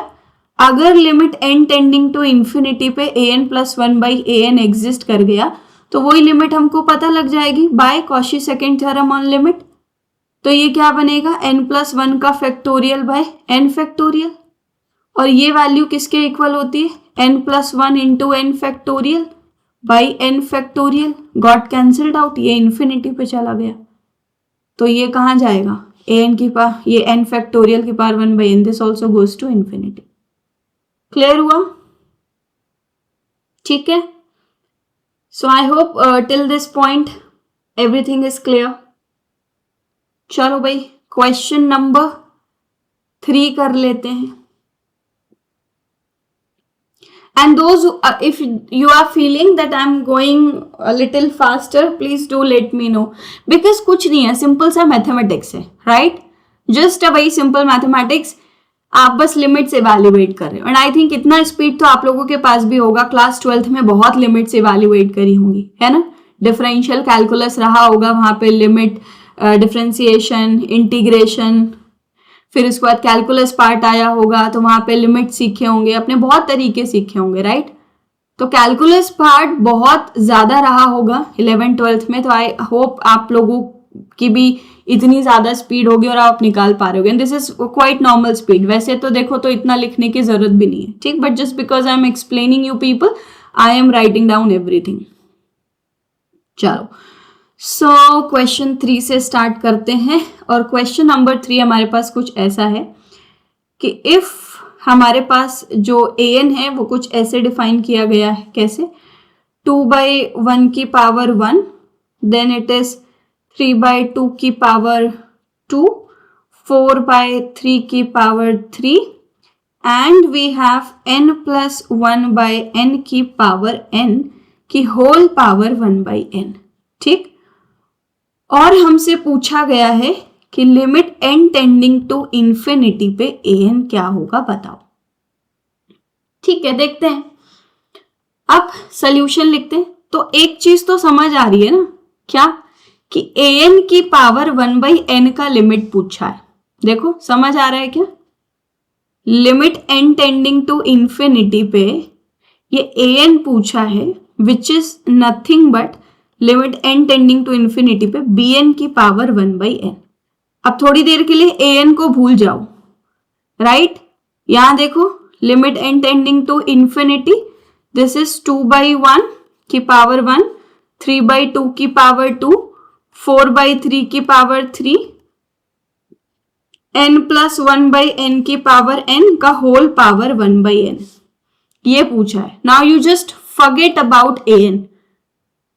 अगर limit n tending to infinity पे an + 1/an एग्जिस्ट कर गया तो वही लिमिट हमको पता लग जाएगी by Cauchy second theorem on limit. तो ये क्या बनेगा, n + 1 का फैक्टोरियल बाय n फैक्टोरियल, और ये वैल्यू किसके इक्वल होती है, n + 1 × n factorial by n factorial. Got cancelled out, ये इंफिनिटी पे चला गया तो ये कहाँ जाएगा, an की पावर, ये n फैक्टोरियल की power 1/n, this also goes to infinity. Clear हुआ, ठीक है। So I hope till this point everything is clear. चलो भाई क्वेश्चन नंबर 3 कर लेते हैं। And those if you are feeling that I'm going a little faster, please do let me know, because कुछ नहीं है, सिंपल सा मैथमेटिक्स है, right, just a very simple mathematics. आप बस लिमिट्स इवैल्यूएट कर रहे हो, एंड आई थिंक इतना स्पीड तो आप लोगों के पास भी होगा, क्लास 12th में बहुत लिमिट्स इवैल्यूएट करी होंगी, है ना। डिफरेंशियल कैलकुलस रहा होगा, वहां पे लिमिट, डिफरेंशिएशन, इंटीग्रेशन, फिर उसके बाद कैलकुलस पार्ट आया होगा तो वहां पे लिमिट सीखे होंगे, अपने बहुत तरीके सीखे होंगे, राइट। तो कैलकुलस पार्ट बहुत ज्यादा रहा होगा 11th 12th में, तो आई होप आप लोगों की भी इतनी ज्यादा स्पीड होगी और आप निकाल पा रहे होगे, and this is quite normal speed. वैसे तो देखो तो इतना लिखने की जरूरत भी नहीं है, ठीक, but just because I am explaining you people, I am writing down everything. चलो, सो क्वेश्चन 3 से स्टार्ट करते हैं, और क्वेश्चन नंबर 3 हमारे पास कुछ ऐसा है कि इफ हमारे पास जो an है वो कुछ ऐसे डिफाइन किया गया है, कैसे, 2/1 की पावर 1, देन इट इज 3/2 की पावर 2, 4/3 की power 3, and we have n + 1/n की पावर n की होल पावर 1/n। ठीक, और हमसे पूछा गया है कि limit n tending to infinity पे an क्या होगा बताओ। ठीक है, देखते हैं। अब सॉल्यूशन लिखते हैं। तो एक चीज तो समझ आ रही है ना, क्या, कि an की पावर 1/n का लिमिट पूछा है। देखो समझ आ रहा है क्या? Limit n tending to infinity पे ये an पूछा है, which is nothing but limit n tending to infinity पे bn की पावर 1/n। अब थोड़ी देर के लिए an को भूल जाओ, राइट? यहां देखो limit n tending to infinity, this is 2/1 की पावर 1, 3/2 की पावर 2, 4/3 की पावर 3, n प्लस 1/n की पावर n का होल पावर 1/n, ये पूछा है। Now you just forget about an,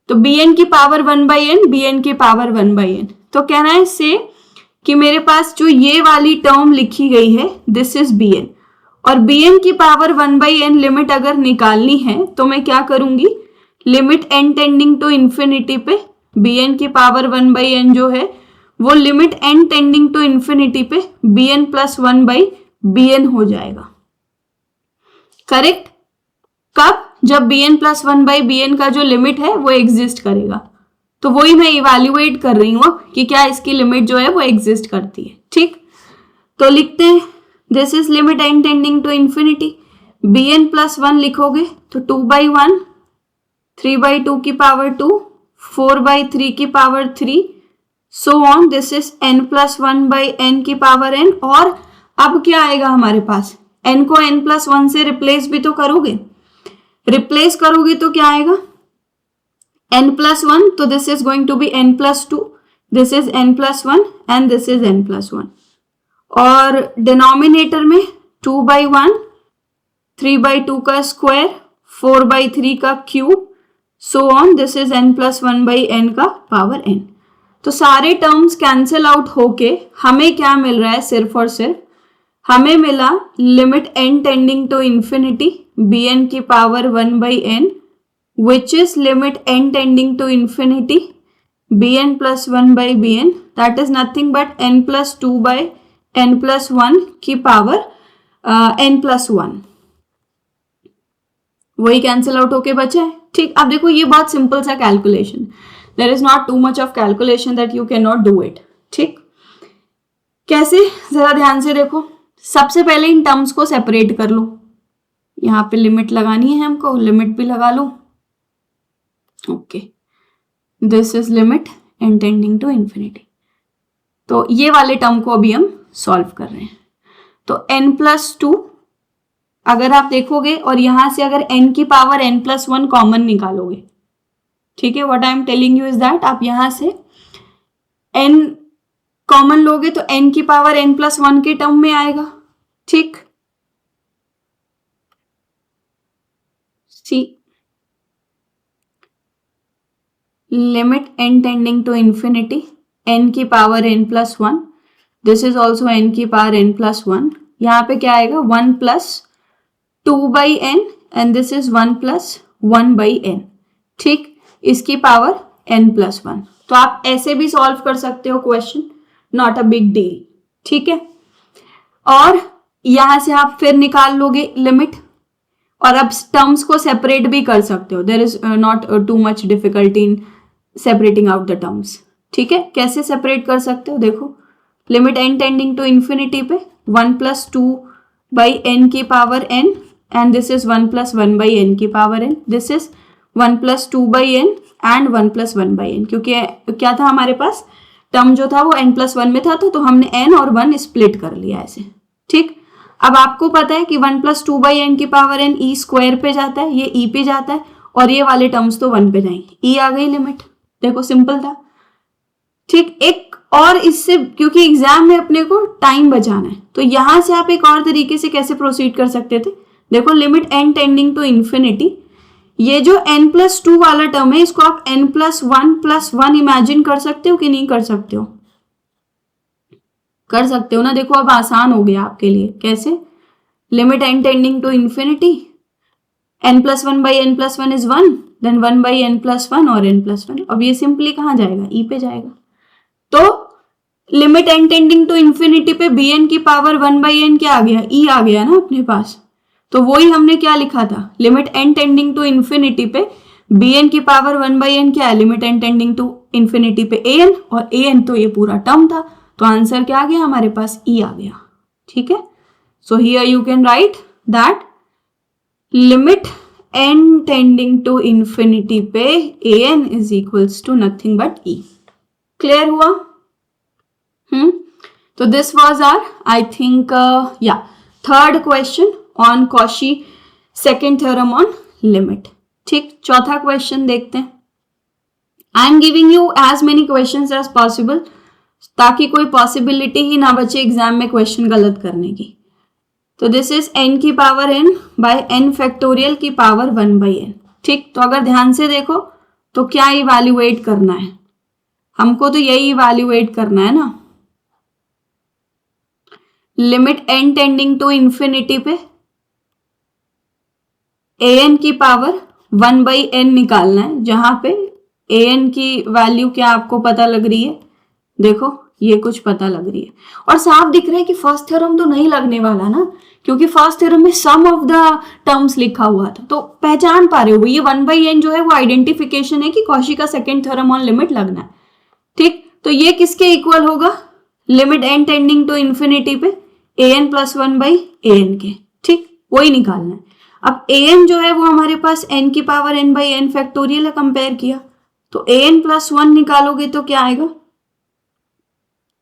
तो bn की पावर 1/n, bn की पावर 1/n। तो कहना है से कि मेरे पास जो ये वाली टर्म लिखी गई है दिस इज bn, और bn की पावर 1/n लिमिट अगर निकालनी है तो मैं क्या करूंगी, limit n tending to infinity पे bn की पावर 1/n जो है वो limit n tending to infinity पे bn प्लस 1/bn हो जाएगा। करेक्ट? कब? जब bn प्लस 1/bn का जो लिमिट है वो एग्जिस्ट करेगा। तो वही मैं इवैल्यूएट कर रही हूँ कि क्या इसकी लिमिट जो है वो एग्जिस्ट करती है। ठीक, तो लिखते हैं this is limit n tending to infinity, bn plus 1 लिखोगे तो 2/1, 3/2 की पावर 2, 4/3 की power 3, so on, this is n plus 1/n की पावर n। और अब क्या आएगा हमारे पास, n को n प्लस 1 से रिप्लेस भी तो करोगे, रिप्लेस करोगे तो क्या आएगा, n प्लस 1, तो this is going to be n plus 2, this is n plus 1 and this is n plus 1। और डिनोमिनेटर में 2/1, 3/2 का स्क्वायर, 4/3 का cube, so on, this is n plus 1/n का पावर n। तो सारे टर्म्स कैंसिल आउट होके हमें क्या मिल रहा है, सिर्फ और सिर्फ हमें मिला limit n tending to infinity bn की power 1/n, which is limit n tending to infinity bn plus 1/bn, that is nothing but n plus 2/n plus 1 की पावर n plus 1, वही कैंसिल आउट होके बचा है। ठीक, अब देखो ये बहुत सिंपल सा calculation, there is not too much of calculation that you can not do it. ठीक, कैसे, जरा ध्यान से देखो। सबसे पहले इन टर्म्स को सेपरेट कर लो, यहाँ पे लिमिट लगानी है हमको, लिमिट भी लगा लो। Okay, this is limit n tending to infinity. तो ये वाले टर्म को अभी हम सॉल्व कर रहे हैं। तो n प्लस 2 अगर आप देखोगे और यहां से अगर n की पावर n प्लस 1 कॉमन निकालोगे, ठीक है, what I am telling you is that आप यहां से n कॉमन लोगे तो n की पावर n प्लस 1 के टर्म में आएगा। ठीक, see limit n tending to infinity n की power n plus 1, this is also n की पावर n प्लस 1, यहाँ पे क्या आएगा 1 plus 2/n and this is 1 plus 1/n। ठीक, इसकी पावर n प्लस 1। तो आप ऐसे भी सॉल्व कर सकते हो question, not a big deal. ठीक है, और यहां से आप फिर निकाल लोगे लिमिट, और अब टर्म्स को सेपरेट भी कर सकते हो, there is not too much difficulty in separating out the terms. ठीक है, कैसे सेपरेट कर सकते हो, देखो limit n tending to infinity पे 1 प्लस 2/n की power n and this is 1 plus 1/n की power n, this is 1 plus 2/n and 1 plus 1/n, क्योंकि क्या था हमारे पास, टर्म जो था वो n प्लस 1 में था, तो हमने n और 1 स्प्लिट कर लिया ऐसे। ठीक, अब आपको पता है कि 1 प्लस 2/n की पावर n e स्क्वायर पे जाता है, ये e पे जाता है, और ये वाले टर्म्स तो 1 पे जाएंगे, e आ गई लिमिट। देखो सिंपल था। ठीक, एक और इससे, क्योंकि एग्जाम में अपने को टाइम बचाना है, तो यहां से आप एक और तरीके से कैसे प्रोसीड कर सकते थे, देखो limit n tending to infinity, ये जो n प्लस 2 वाला टर्म है इसको आप n प्लस 1 इमेजिन कर सकते हो कि नहीं कर सकते हो, कर सकते हो ना। देखो अब आसान हो गया आपके लिए, कैसे, limit n tending to infinity n plus 1/n plus 1 is 1, then 1/n plus 1 और n प्लस 1, अब ये सिंपली कहाँ जाएगा, e पे जाएगा। तो limit n tending to infinity पे bn की पावर 1/n क्या आ गया, e आ गया ना अपने पास। तो वही हमने क्या लिखा था, limit n tending to infinity पे bn की पावर 1/n क्या है, limit n tending to infinity पे an, और an तो ये पूरा टर्म था, तो आंसर क्या आ गया हमारे पास, e आ गया। ठीक है, so here you can write that limit n tending to infinity पे an is equals to nothing but e। Clear हुआ? तो this was uh I think third question on Cauchy second theorem on limit. ठीक, चौथा question देखते हैं। I am giving you as many questions as possible, ताकि कोई possibility ही ना बचे एग्जाम में क्वेश्चन गलत करने की। तो दिस इज n की power n by n factorial की पावर 1 बाई n। ठीक, तो अगर ध्यान से देखो तो क्या इवैल्यूएट करना है हमको, तो यही इवैल्यूएट करना है ना, limit n tending to infinity पे an की पावर 1 बाई n निकालना है, जहां पे an की वैल्यू क्या आपको पता लग रही है, देखो ये कुछ पता लग रही है, और साफ दिख रहा है कि फर्स्ट थ्योरम तो नहीं लगने वाला ना, क्योंकि फर्स्ट थ्योरम में सम ऑफ द टर्म्स लिखा हुआ था। तो पहचान पा रहे हो, ये 1 बाई n जो है वो आइडेंटिफिकेशन है कि कॉशी का सेकेंड थ्योरम ऑन लिमिट लगना है। ठीक, तो ये किसके इक्वल होगा, limit n tending to infinity पे an प्लस 1 बाई an के। ठीक, वही निकालना है। अब an जो है वो हमारे पास n की power n by n factorial है, कंपेयर किया तो an प्लस 1 निकालोगे तो क्या आएगा,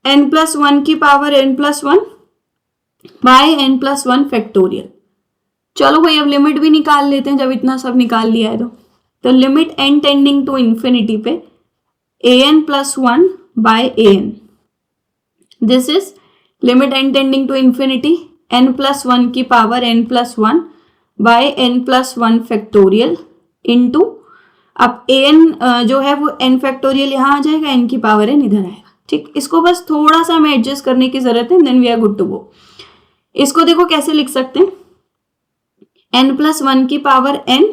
n प्लस 1 की power n plus 1 by n plus 1 factorial. चलो भाई अब लिमिट भी निकाल लेते हैं, जब इतना सब निकाल लिया है तो limit n tending to infinity पे an plus 1 by an, this is limit n tending to infinity n plus 1 की power n plus 1 by n plus 1 factorial into, अब an जो है वो n फैक्टोरियल यहाँ आ जाएगा, n की पावर n इधर आएगा। ठीक, इसको बस थोड़ा सा हमें एडजस्ट करने की जरूरत है, then we are good to go. इसको देखो कैसे लिख सकते हैं, n प्लस 1 की power n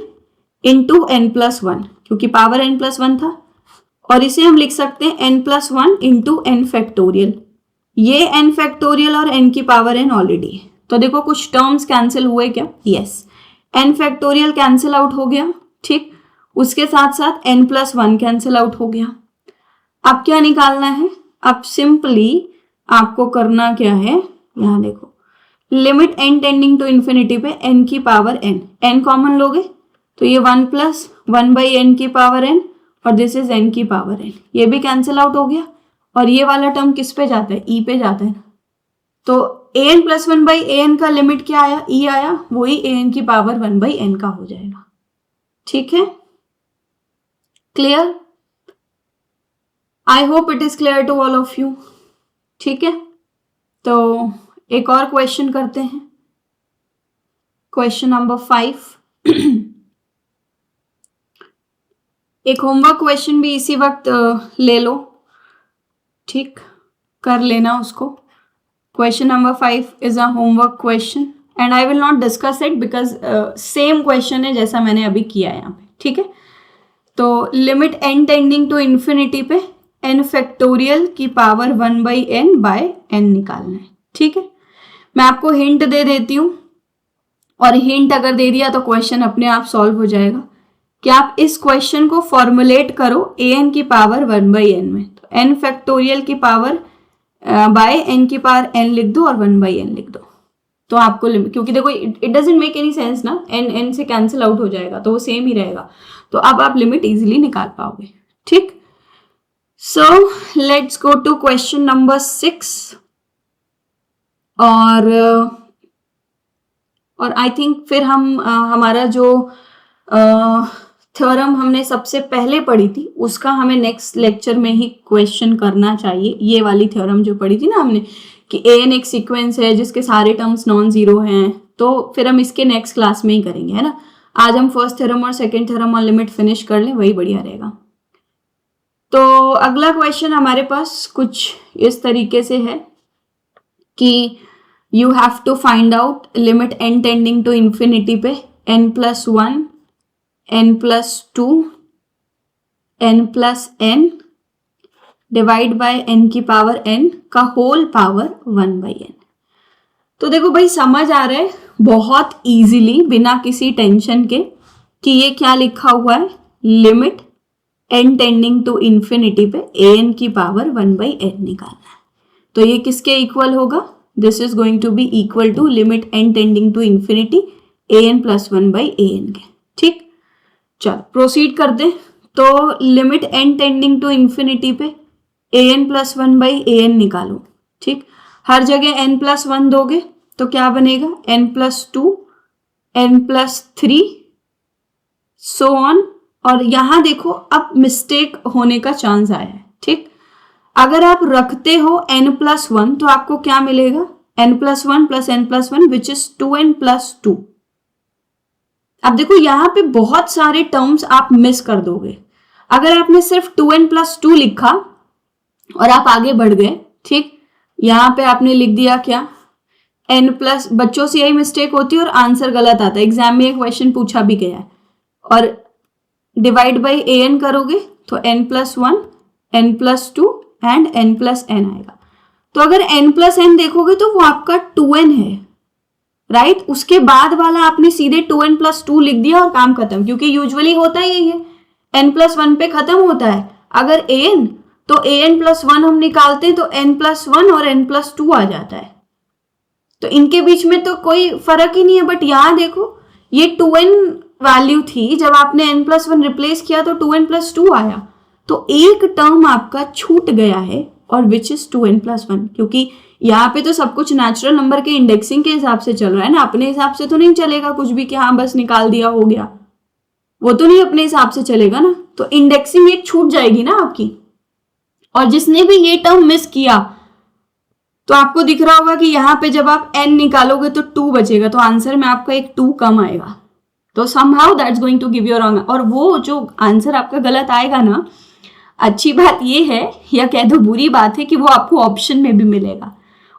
into n plus 1, क्योंकि पावर n प्लस 1 था, और इसे हम लिख सकते हैं n plus 1 into n factorial. ये n फैक्टोरियल और n की पावर n ऑलरेडी है, तो देखो कुछ टर्म्स कैंसिल हुए क्या, yes, n factorial cancel out हो गया। ठीक, उसके साथ साथ n प्लस 1 कैंसिल आउट हो गया। अब क्या निकालना है, अब सिंपली आपको करना क्या है, यहां देखो limit n tending to infinity पे n की पावर n कॉमन लोगे तो ये 1 प्लस 1 बाई n की पावर n, और दिस इज n की पावर n, ये भी कैंसिल आउट हो गया, और ये वाला टर्म किस पे जाता है, e पे जाता है। तो an प्लस 1 बाई an का लिमिट क्या आया, e आया, वही an की पावर 1 बाई n का हो जाएगा। ठीक है, clear, I hope it is clear to all of you. ठीक है, तो एक और क्वेश्चन करते हैं, क्वेश्चन नंबर 5। एक होमवर्क क्वेश्चन भी इसी वक्त ले लो, ठीक, कर लेना उसको। Question number 5 is a homework question and I will not discuss it because same question है जैसा मैंने अभी किया है यहाँ पे। ठीक है, तो limit n tending to infinity पे n फैक्टोरियल की power 1 by n by n निकालना है। ठीक है, मैं आपको हिंट दे देती हूँ, और हिंट अगर दे दिया तो क्वेश्चन अपने आप सॉल्व हो जाएगा कि आप इस क्वेश्चन को फॉर्मुलेट करो an की पावर 1 बाई n में, तो n फैक्टोरियल की पावर बाय n की पावर n लिख दो और 1 बाई n लिख दो, तो आपको लिमिट, क्योंकि देखो it doesn't make any sense ना, n से कैंसिल आउट हो जाएगा तो वो सेम ही रहेगा, तो अब आप लिमिट इजीली निकाल पाओगे। ठीक, so let's go to question number 6, और आई थिंक फिर हम हमारा जो थ्योरम हमने सबसे पहले पढ़ी थी उसका हमें नेक्स्ट लेक्चर में ही क्वेश्चन करना चाहिए। ये वाली थ्योरम जो पढ़ी थी ना हमने कि an एक सीक्वेंस है जिसके सारे टर्म्स नॉन जीरो हैं, तो फिर हम इसके नेक्स्ट क्लास में ही करेंगे, है ना। आज हम फर्स्ट थ्योरम और सेकंड थ्योरम और लिमिट फिनिश कर लें, वही बढ़िया रहेगा। तो अगला क्वेश्चन हमारे पास कुछ इस तरीके से है कि you have to find out limit n tending to infinity पे n plus 1, n plus 2, n plus n divide by n की पावर n का होल पावर 1 बाई n। तो देखो भाई समझ आ रहा है बहुत इजीली बिना किसी टेंशन के कि ये क्या लिखा हुआ है, limit n tending to infinity पे an की पावर 1/n निकालना है। तो ये किसके इक्वल होगा? This is going to be equal to limit n tending to infinity an plus 1/an के। ठीक, चलो प्रोसीड कर दे। तो limit n tending to infinity पे an प्लस 1/an निकालो। ठीक, हर जगह n प्लस 1 दोगे तो क्या बनेगा? n plus 2, n plus 3 so on. और यहां देखो अब मिस्टेक होने का चांस आया है। ठीक, अगर आप रखते हो n प्लस 1 तो आपको क्या मिलेगा? n plus 1 plus n plus 1 which is 2n plus 2। अब देखो यहां पे बहुत सारे टर्म्स आप मिस कर दोगे। अगर आपने सिर्फ 2n प्लस 2 लिखा और आप आगे बढ़ गए, ठीक, यहां पे आपने लिख दिया क्या? n प्लस, बच्चों से यही मिस्टेक होती है और आंसर गलत आता है। एग्जाम में एक क्वेश्चन पूछा भी गया है। और डिवाइड बाई an करोगे तो n plus 1, n plus 2 and n plus n आएगा। तो अगर n प्लस n देखोगे तो वो आपका 2n है, राइट। उसके बाद वाला आपने सीधे 2n प्लस 2 लिख दिया और काम खत्म, क्योंकि यूजुअली होता ही है n प्लस 1 पे खत्म होता है। अगर an तो an प्लस 1 हम निकालते हैं तो n प्लस 1 और n प्लस 2 आ जाता है। तो इनके बीच में तो कोई फर्क ही नहीं है। बट यहाँ देखो ये 2n वैल्यू थी, जब आपने n प्लस 1 रिप्लेस किया तो 2n प्लस 2 आया। तो एक टर्म आपका छूट गया है और विच इज 2n प्लस 1, क्योंकि यहाँ पे तो सब कुछ नेचुरल नंबर के इंडेक्सिंग के हिसाब से चल रहा है ना। अपने हिसाब से तो नहीं चलेगा कुछ भी कि हाँ बस निकाल दिया हो गया, वो तो नहीं अपने हिसाब से चलेगा ना। तो इंडेक्सिंग एक छूट जाएगी ना आपकी। और जिसने भी ये टर्म मिस किया तो आपको दिख रहा होगा कि यहाँ पे जब आप n निकालोगे तो 2 बचेगा, तो आंसर में आपका एक 2 कम आएगा। तो somehow that's going to give you wrong। और वो जो आंसर आपका गलत आएगा ना, अच्छी बात ये है या कह दो बुरी बात है कि वो आपको ऑप्शन में भी मिलेगा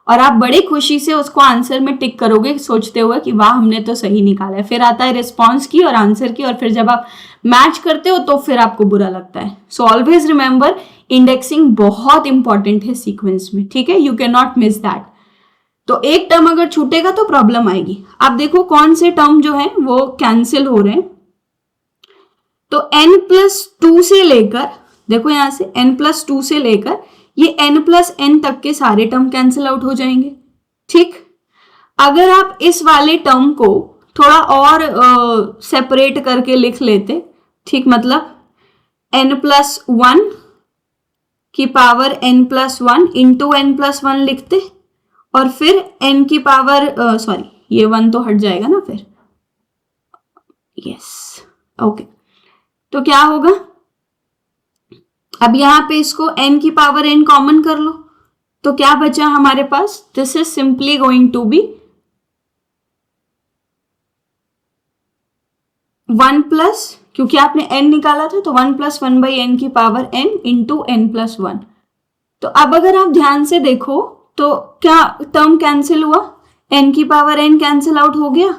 और आप बड़े खुशी से उसको आंसर में टिक करोगे सोचते हुए कि वाह हमने तो सही निकाला है। फिर आता है रिस्पॉन्स की और आंसर की, और फिर जब आप मैच करते हो तो फिर आपको बुरा लगता है। सो ऑलवेज रिमेंबर, इंडेक्सिंग बहुत इंपॉर्टेंट है सीक्वेंस में, ठीक है, you can not miss that. तो एक टर्म अगर छूटेगा तो प्रॉब्लम आएगी। आप देखो कौन से टर्म जो है वो कैंसिल हो रहे हैं। तो n प्लस 2 से लेकर, देखो यहां से n प्लस 2 से लेकर ये n प्लस n तक के सारे टर्म कैंसिल आउट हो जाएंगे। ठीक, अगर आप इस वाले टर्म को थोड़ा और सेपरेट करके लिख लेते, ठीक, मतलब n प्लस 1 की power n plus 1 into n plus 1 लिखते और फिर n की पावर सॉरी ये 1 तो हट जाएगा ना फिर, यस ओके। तो क्या होगा, अब यहां पे इसको n की पावर n कॉमन कर लो तो क्या बचा हमारे पास? This is simply going to be 1 plus, क्योंकि आपने n निकाला था तो 1 प्लस 1/n की power n into n plus 1। तो अब अगर आप ध्यान से देखो तो क्या टर्म कैंसिल हुआ, n की पावर n कैंसिल आउट हो गया।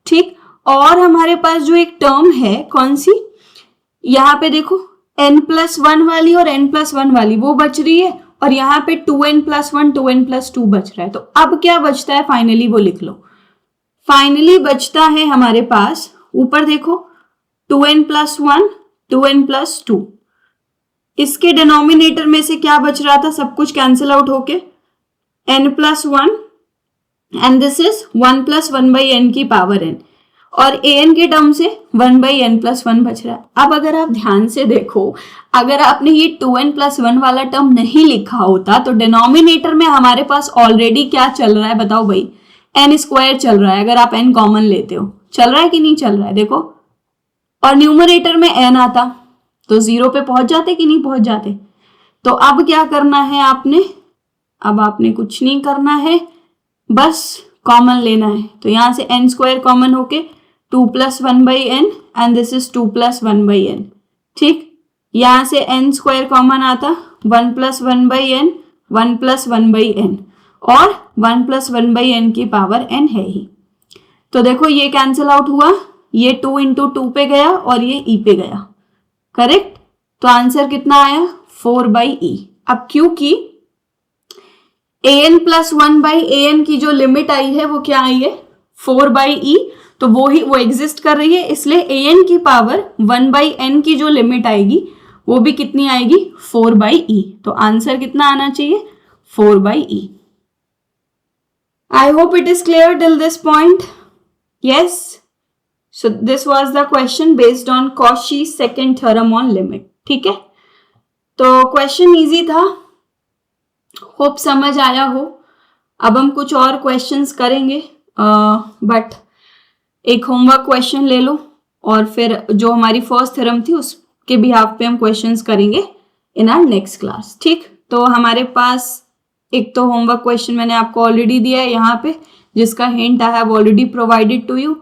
ठीक, और हमारे पास जो एक टर्म है कौन सी, यहाँ पे देखो n प्लस 1 वाली और n प्लस 1 वाली वो बच रही है, और यहाँ पे 2n प्लस 1 2n प्लस 2 बच रहा है। तो अब क्या बचता है फाइनली वो लिख लो। फाइनली बचता है हमारे पास, ऊपर देखो 2n प्लस 1 2n प्लस 2, इसके डिनोमिनेटर में से क्या बच रहा था, सब कुछ कैंसिल आउट होके n plus 1 and this is 1 plus 1/n की पावर n, और an के टर्म से 1/n प्लस 1 बच रहा है। अब अगर आप ध्यान से देखो, अगर आपने ये 2n प्लस 1 वाला टर्म नहीं लिखा होता तो डिनोमिनेटर में हमारे पास ऑलरेडी क्या चल रहा है बताओ भाई, n स्क्वायर चल रहा है। अगर आप n कॉमन लेते हो, चल रहा है कि नहीं चल रहा है देखो, और न्यूमरेटर में n आता तो 0 पे पहुंच जाते कि नहीं पहुंच जाते। तो अब क्या करना है आपने, अब आपने कुछ नहीं करना है, बस कॉमन लेना है। तो यहां से n स्क्वायर कॉमन होके 2 plus 1/n and this is 2 plus 1/n। ठीक, यहां से n स्क्वायर कॉमन आता 1 प्लस 1/n 1 प्लस 1/n, और 1 प्लस 1/n की पावर n है ही। तो देखो ये कैंसिल आउट हुआ, ये 2 इंटू 2 पे गया और ये e पे गया, करेक्ट। तो आंसर कितना आया 4/e। अब क्योंकि an प्लस 1/an की जो लिमिट आई है वो क्या आई है 4/e, तो वो एग्जिस्ट कर रही है, इसलिए an की पावर 1/n की जो लिमिट आएगी वो भी कितनी आएगी 4/e। तो आंसर कितना आना चाहिए 4/e। I hope it is clear till this point. Yes. So this was the question based on Cauchy's second theorem on limit. ठीक है, तो क्वेश्चन इजी था, होप समझ आया हो। अब हम कुछ और क्वेश्चंस करेंगे, बट एक होमवर्क क्वेश्चन ले लो और फिर जो हमारी फर्स्ट थ्योरम थी उसके बिहाफ पे हम क्वेश्चंस करेंगे इन आवर नेक्स्ट क्लास। ठीक, तो हमारे पास एक तो होमवर्क क्वेश्चन मैंने आपको ऑलरेडी दिया है यहाँ पे, जिसका hint I have already provided to you.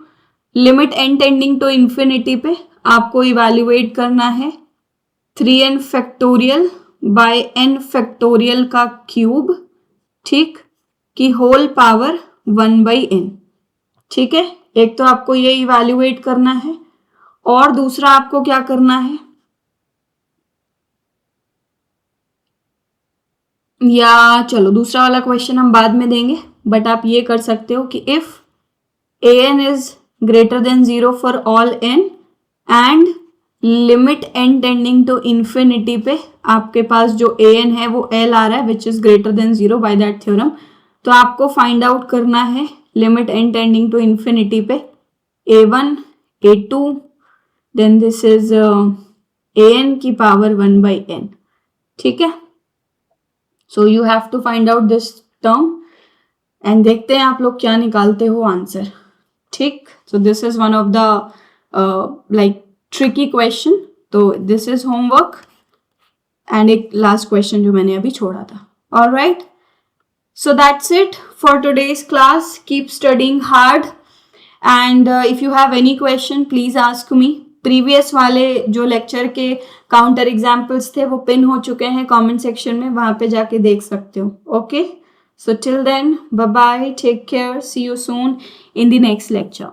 Limit n tending to infinity पे आपको इवैल्यूएट करना है 3n factorial by n factorial का क्यूब, ठीक, की होल पावर 1/n। ठीक है, एक तो आपको ये इवैल्यूएट करना है और दूसरा आपको क्या करना है, या चलो दूसरा वाला क्वेश्चन हम बाद में देंगे, बट आप ये कर सकते हो कि if an is greater than 0 for all n and limit n tending to infinity पे आपके पास जो an है वो l आ रहा है which is greater than 0 by that theorem, तो आपको फाइंड आउट करना है limit n tending to infinity पे a1 a2 then this is an की पावर 1/n। ठीक है, so you have to find out this term and देखते हैं आप लोग क्या निकालते हो आंसर। ठीक, so this is one of the like tricky question, तो दिस इज होमवर्क एंड एक लास्ट क्वेश्चन जो मैंने अभी छोड़ा था। Alright, so that's it for today's class. Keep studying hard and if you have any question please ask me. Previous वाले जो lecture के काउंटर एग्जाम्पल्स थे वो पिन हो चुके हैं कमेंट सेक्शन में, वहां पे जाके देख सकते हो। Okay, so till then, bye bye, take care, see you soon in the next lecture.